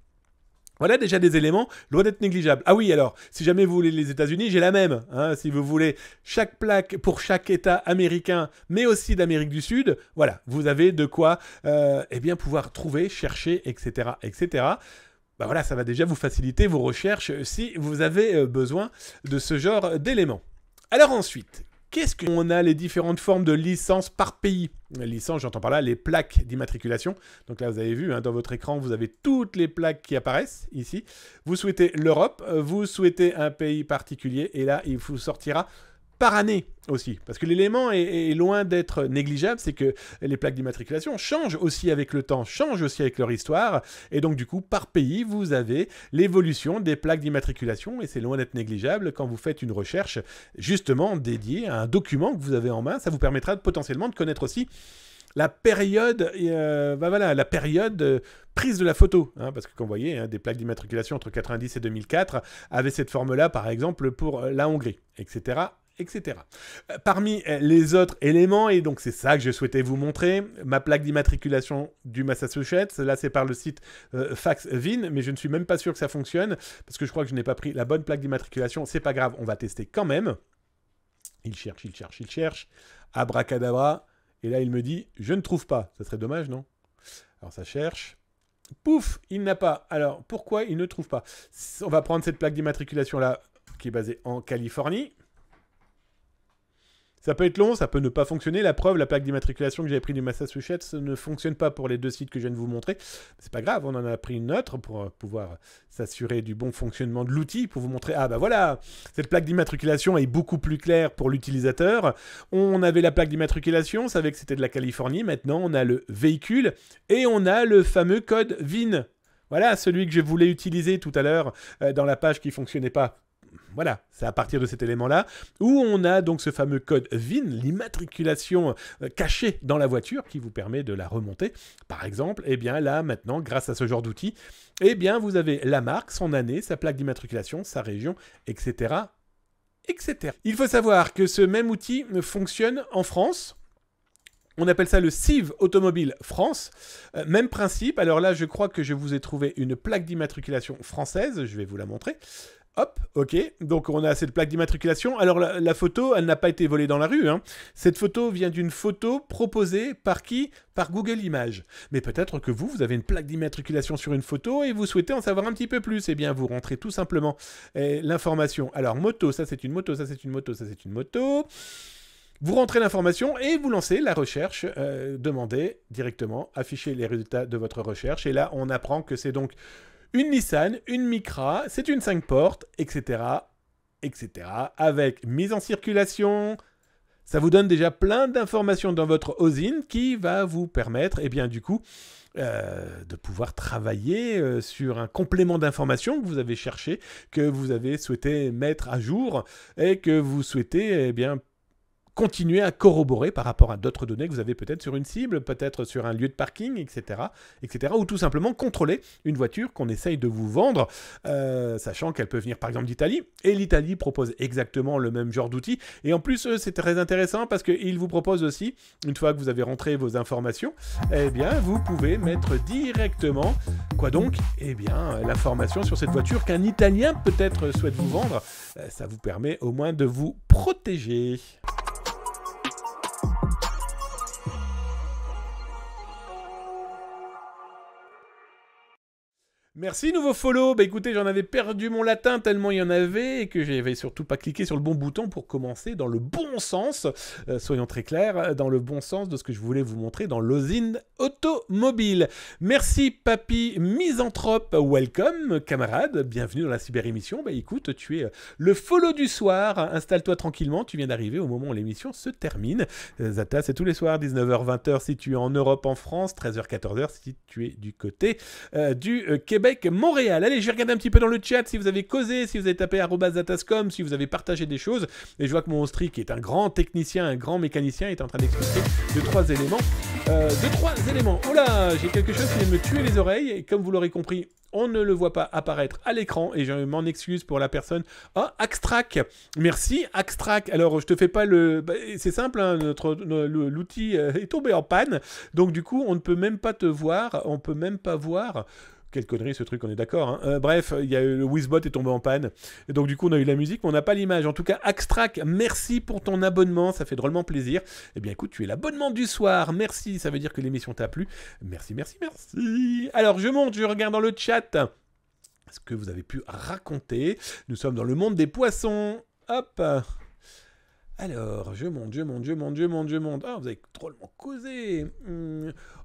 Voilà déjà des éléments loin d'être négligeables. Ah oui, alors, si jamais vous voulez les États-Unis, j'ai la même. Hein, si vous voulez chaque plaque pour chaque État américain, mais aussi d'Amérique du Sud, voilà, vous avez de quoi eh bien, pouvoir trouver, chercher, etc., etc. Bah voilà, ça va déjà vous faciliter vos recherches si vous avez besoin de ce genre d'éléments. Alors ensuite, qu'est-ce qu'on a les différentes formes de licences par pays? Licence, j'entends par là les plaques d'immatriculation. Donc là, vous avez vu, hein, dans votre écran, vous avez toutes les plaques qui apparaissent ici. Vous souhaitez l'Europe, vous souhaitez un pays particulier, et là, il vous sortira par année aussi. Parce que l'élément est loin d'être négligeable, c'est que les plaques d'immatriculation changent aussi avec le temps, changent aussi avec leur histoire, et donc du coup, par pays, vous avez l'évolution des plaques d'immatriculation, et c'est loin d'être négligeable quand vous faites une recherche justement dédiée à un document que vous avez en main. Ça vous permettra potentiellement de connaître aussi la période, la période prise de la photo, hein, parce que comme vous voyez, hein, des plaques d'immatriculation entre 90 et 2004 avaient cette forme-là, par exemple, pour la Hongrie, etc., etc. Parmi les autres éléments, et donc c'est ça que je souhaitais vous montrer, ma plaque d'immatriculation du Massachusetts, là c'est par le site FaxVin, mais je ne suis même pas sûr que ça fonctionne, parce que je crois que je n'ai pas pris la bonne plaque d'immatriculation. C'est pas grave, on va tester quand même. Il cherche, abracadabra, et là il me dit, je ne trouve pas. Ça serait dommage, non? Alors ça cherche. Pouf, il n'a pas. Alors pourquoi il ne trouve pas? On va prendre cette plaque d'immatriculation là, qui est basée en Californie. Ça peut être long, ça peut ne pas fonctionner. La preuve, la plaque d'immatriculation que j'avais pris du Massachusetts ne fonctionne pas pour les deux sites que je viens de vous montrer. C'est pas grave, on en a pris une autre pour pouvoir s'assurer du bon fonctionnement de l'outil, pour vous montrer, ah bah voilà, cette plaque d'immatriculation est beaucoup plus claire pour l'utilisateur. On avait la plaque d'immatriculation, on savait que c'était de la Californie. Maintenant, on a le véhicule et on a le fameux code VIN. Voilà, celui que je voulais utiliser tout à l'heure dans la page qui ne fonctionnait pas. Voilà, c'est à partir de cet élément-là où on a donc ce fameux code VIN, l'immatriculation cachée dans la voiture qui vous permet de la remonter. Par exemple, eh bien là, maintenant, grâce à ce genre d'outil, eh bien vous avez la marque, son année, sa plaque d'immatriculation, sa région, etc., etc. Il faut savoir que ce même outil fonctionne en France. On appelle ça le CIV Automobile France. Même principe. Alors là, je crois que je vous ai trouvé une plaque d'immatriculation française. Je vais vous la montrer. Hop, ok, donc on a cette plaque d'immatriculation. Alors la photo, elle n'a pas été volée dans la rue, hein. Cette photo vient d'une photo proposée par qui? Par Google Images. Mais peut-être que vous avez une plaque d'immatriculation sur une photo et vous souhaitez en savoir un petit peu plus. Eh bien, vous rentrez tout simplement l'information. Alors moto, ça c'est une moto, ça c'est une moto, ça c'est une moto. Vous rentrez l'information et vous lancez la recherche. Demandez directement, affichez les résultats de votre recherche. Et là, on apprend que c'est donc une Nissan, une Micra, c'est une 5 portes, etc., etc., avec mise en circulation. Ça vous donne déjà plein d'informations dans votre OSINT qui va vous permettre, eh bien, du coup, de pouvoir travailler sur un complément d'informations que vous avez cherché, que vous avez souhaité mettre à jour et que vous souhaitez, eh bien, continuer à corroborer par rapport à d'autres données que vous avez peut-être sur une cible, peut-être sur un lieu de parking, etc., etc., ou tout simplement contrôler une voiture qu'on essaye de vous vendre, sachant qu'elle peut venir par exemple d'Italie, et l'Italie propose exactement le même genre d'outils, et en plus c'est très intéressant parce qu'ils vous proposent aussi, une fois que vous avez rentré vos informations, eh bien vous pouvez mettre directement, quoi donc, eh bien l'information sur cette voiture qu'un Italien peut-être souhaite vous vendre, ça vous permet au moins de vous protéger. Merci, nouveau follow. Bah écoutez, j'en avais perdu mon latin tellement il y en avait et que j'avais surtout pas cliqué sur le bon bouton pour commencer dans le bon sens, soyons très clairs, dans le bon sens de ce que je voulais vous montrer dans l'osine automobile. Merci papy misanthrope, welcome camarade, bienvenue dans la cyber-émission. Bah écoute, tu es le follow du soir, installe-toi tranquillement, tu viens d'arriver au moment où l'émission se termine. Zata, c'est tous les soirs, 19h-20h si tu es en Europe, en France, 13h-14h si tu es du côté du Québec. Montréal. Allez, je vais regarder un petit peu dans le chat si vous avez causé, si vous avez tapé @zatascom, si vous avez partagé des choses. Et je vois que mon Ostri, qui est un grand technicien, un grand mécanicien, est en train d'expliquer deux, trois éléments. Oh là, j'ai quelque chose qui vient de me tuer les oreilles. Et comme vous l'aurez compris, on ne le voit pas apparaître à l'écran et je m'en excuse pour la personne. Ah, Axtrack. Merci, Axtrack. Alors, je te fais pas le... c'est simple, hein, l'outil est tombé en panne. Donc, du coup, on ne peut même pas te voir. On peut même pas voir... Quelle connerie ce truc, on est d'accord. Hein. Bref, le Wizbot est tombé en panne. Et donc du coup, on a eu la musique, mais on n'a pas l'image. En tout cas, Axtrack, merci pour ton abonnement. Ça fait drôlement plaisir. Eh bien écoute, tu es l'abonnement du soir. Merci, ça veut dire que l'émission t'a plu. Merci, merci, merci. Alors, je monte, je regarde dans le chat ce que vous avez pu raconter. Nous sommes dans le monde des poissons. Hop. Alors, je monte. Ah, vous avez drôlement causé.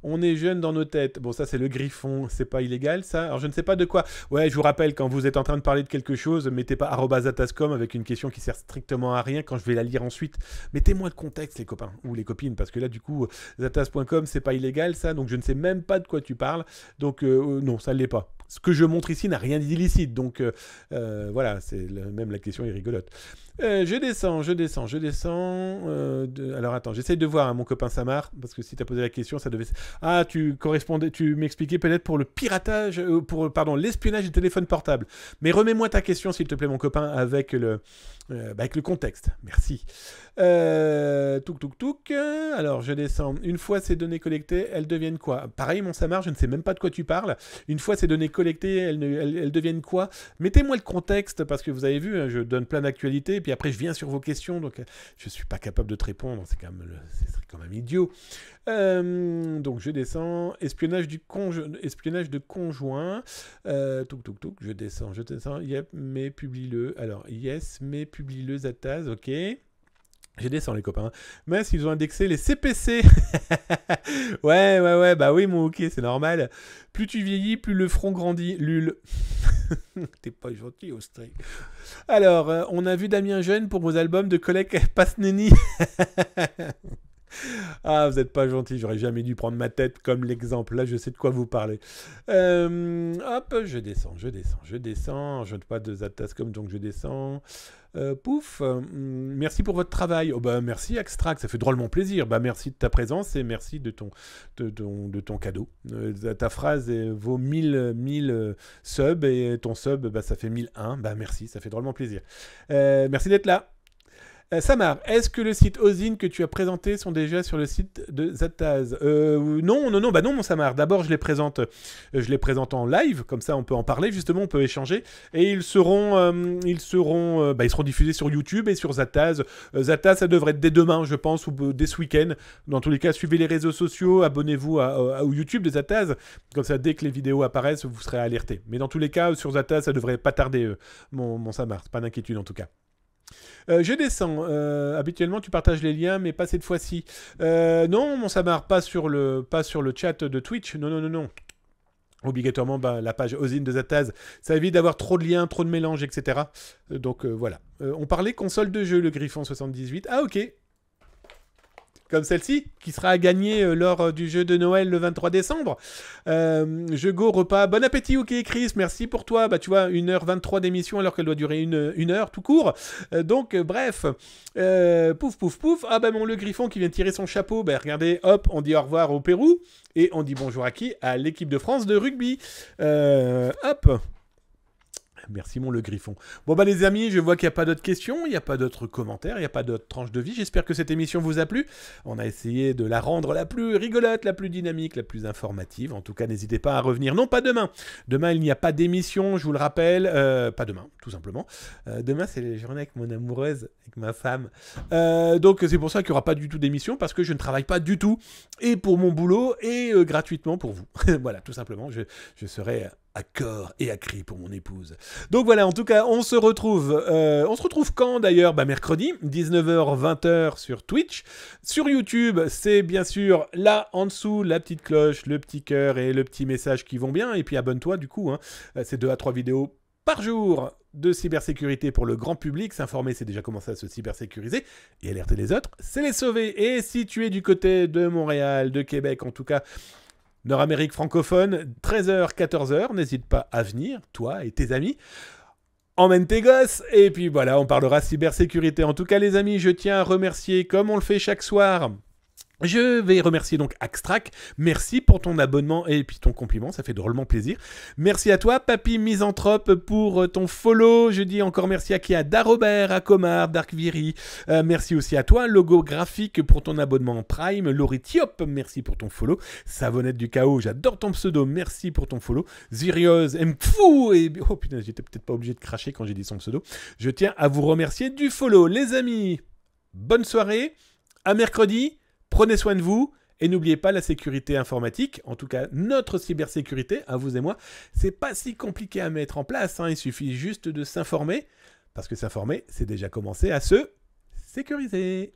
On est jeunes dans nos têtes. Bon, ça, c'est le griffon. C'est pas illégal, ça. Alors, je ne sais pas de quoi. Ouais, je vous rappelle, quand vous êtes en train de parler de quelque chose, mettez pas @zatascom avec une question qui sert strictement à rien quand je vais la lire ensuite. Mettez-moi le contexte, les copains ou les copines, parce que là, du coup, zatas.com, c'est pas illégal, ça. Donc, je ne sais même pas de quoi tu parles. Donc, non, ça ne l'est pas. Ce que je montre ici n'a rien d'illicite. Donc, voilà, même la question est rigolote. Je descends. Alors attends, j'essaye de voir, hein, mon copain Samar, parce que si tu as posé la question, ça devait... Ah, tu m'expliquais peut-être pour le piratage, l'espionnage des téléphones portables. Mais remets-moi ta question, s'il te plaît, mon copain, avec le contexte. Merci. Alors, je descends. Une fois ces données collectées, elles deviennent quoi? Pareil, mon Samar, je ne sais même pas de quoi tu parles. Une fois ces données collectées, elles deviennent quoi? Mettez-moi le contexte, parce que vous avez vu, hein, je donne plein d'actualités, puis après je viens sur vos questions, donc je ne suis pas capable de te répondre, c'est quand même idiot. Donc je descends, espionnage de conjoint, je descends, yep, mais publie-le. Alors, yes, mais publie-le, Zataz, ok. Je descends les copains. Mais s'ils ont indexé les CPC. ouais, bah oui mon ok, c'est normal. Plus tu vieillis, plus le front grandit. Lul. T'es pas gentil, Austrie. Alors, on a vu Damien Jeune pour vos albums de collègues Pasneni. Ah, vous n'êtes pas gentil, j'aurais jamais dû prendre ma tête comme l'exemple. Là, je sais de quoi vous parlez. Hop, je descends. Je ne pas de Zatascom, donc je descends. Merci pour votre travail. Oh, bah, merci Axtrack, ça fait drôlement plaisir. Bah, merci de ta présence et merci de ton cadeau. Ta phrase vaut 1000 subs et ton sub, bah, ça fait 1001. Bah, merci, ça fait drôlement plaisir. Merci d'être là. Samar, est-ce que le site Ozine que tu as présenté sont déjà sur le site de Zataz? Non, mon Samar. D'abord, je les présente en live, comme ça on peut en parler, justement, on peut échanger. Et ils seront diffusés sur YouTube et sur Zataz. Zataz, ça devrait être dès demain, je pense, ou dès ce week-end. Dans tous les cas, suivez les réseaux sociaux, abonnez-vous au YouTube de Zataz. Comme ça, dès que les vidéos apparaissent, vous serez alertés. Mais dans tous les cas, sur Zataz, ça devrait pas tarder, mon Samar. Pas d'inquiétude en tout cas. Je descends. Habituellement, tu partages les liens, mais pas cette fois-ci. Non, mon Samar, pas sur le chat de Twitch. Non. Obligatoirement, la page Ozine de Zataz, ça évite d'avoir trop de liens, trop de mélanges, etc. Donc voilà. On parlait console de jeu, le Griffon 78. Ah, ok. Comme celle-ci, qui sera à gagner lors du jeu de Noël le 23 décembre. Jeu Go, repas. Bon appétit, ok, Chris, merci pour toi. Bah, tu vois, 1h23 d'émission alors qu'elle doit durer une heure tout court. Bref. Pouf. Ah, bah, le Griffon qui vient tirer son chapeau. Bah, regardez, hop, on dit au revoir au Pérou. Et on dit bonjour à qui? À l'équipe de France de rugby. Hop. Merci le Griffon. Bon les amis, je vois qu'il n'y a pas d'autres questions, il n'y a pas d'autres commentaires, il n'y a pas d'autres tranches de vie. J'espère que cette émission vous a plu. On a essayé de la rendre la plus rigolote, la plus dynamique, la plus informative. En tout cas, n'hésitez pas à revenir. Non, pas demain. Demain, il n'y a pas d'émission, je vous le rappelle. Pas demain, tout simplement. Demain, c'est la journée avec mon amoureuse, avec ma femme. Donc, c'est pour ça qu'il n'y aura pas du tout d'émission, parce que je ne travaille pas du tout. Et pour mon boulot, et gratuitement pour vous. Voilà, tout simplement. Je serai à corps et à cri pour mon épouse. Donc voilà, en tout cas, on se retrouve quand d'ailleurs? Mercredi, 19h, 20h sur Twitch. Sur YouTube, c'est bien sûr là en dessous, la petite cloche, le petit cœur et le petit message qui vont bien. Et puis abonne-toi du coup, hein. C'est 2 à 3 vidéos par jour de cybersécurité pour le grand public. S'informer, c'est déjà commencer à se cybersécuriser. Et alerter les autres, c'est les sauver. Et si tu es du côté de Montréal, de Québec, en tout cas Nord-Amérique francophone, 13h, 14h, n'hésite pas à venir, toi et tes amis. Emmène tes gosses, et puis voilà, on parlera cybersécurité. En tout cas, les amis, je tiens à remercier, comme on le fait chaque soir, je vais remercier donc Axtrack. Merci pour ton abonnement et puis ton compliment, ça fait drôlement plaisir. Merci à toi, Papy Misanthrope, pour ton follow. Je dis encore merci à qui? À Darobert, à Comar, Darkviri. Merci aussi à toi, Logo Graphique, pour ton abonnement Prime. Laurie Thiop, merci pour ton follow. Savonnette du Chaos, j'adore ton pseudo, merci pour ton follow. Zirios, Mfou, et oh putain, j'étais peut-être pas obligé de cracher quand j'ai dit son pseudo. Je tiens à vous remercier du follow. Les amis, bonne soirée, à mercredi. Prenez soin de vous et n'oubliez pas la sécurité informatique, en tout cas notre cybersécurité, à vous et moi. C'est pas si compliqué à mettre en place, hein. Il suffit juste de s'informer, parce que s'informer, c'est déjà commencer à se sécuriser.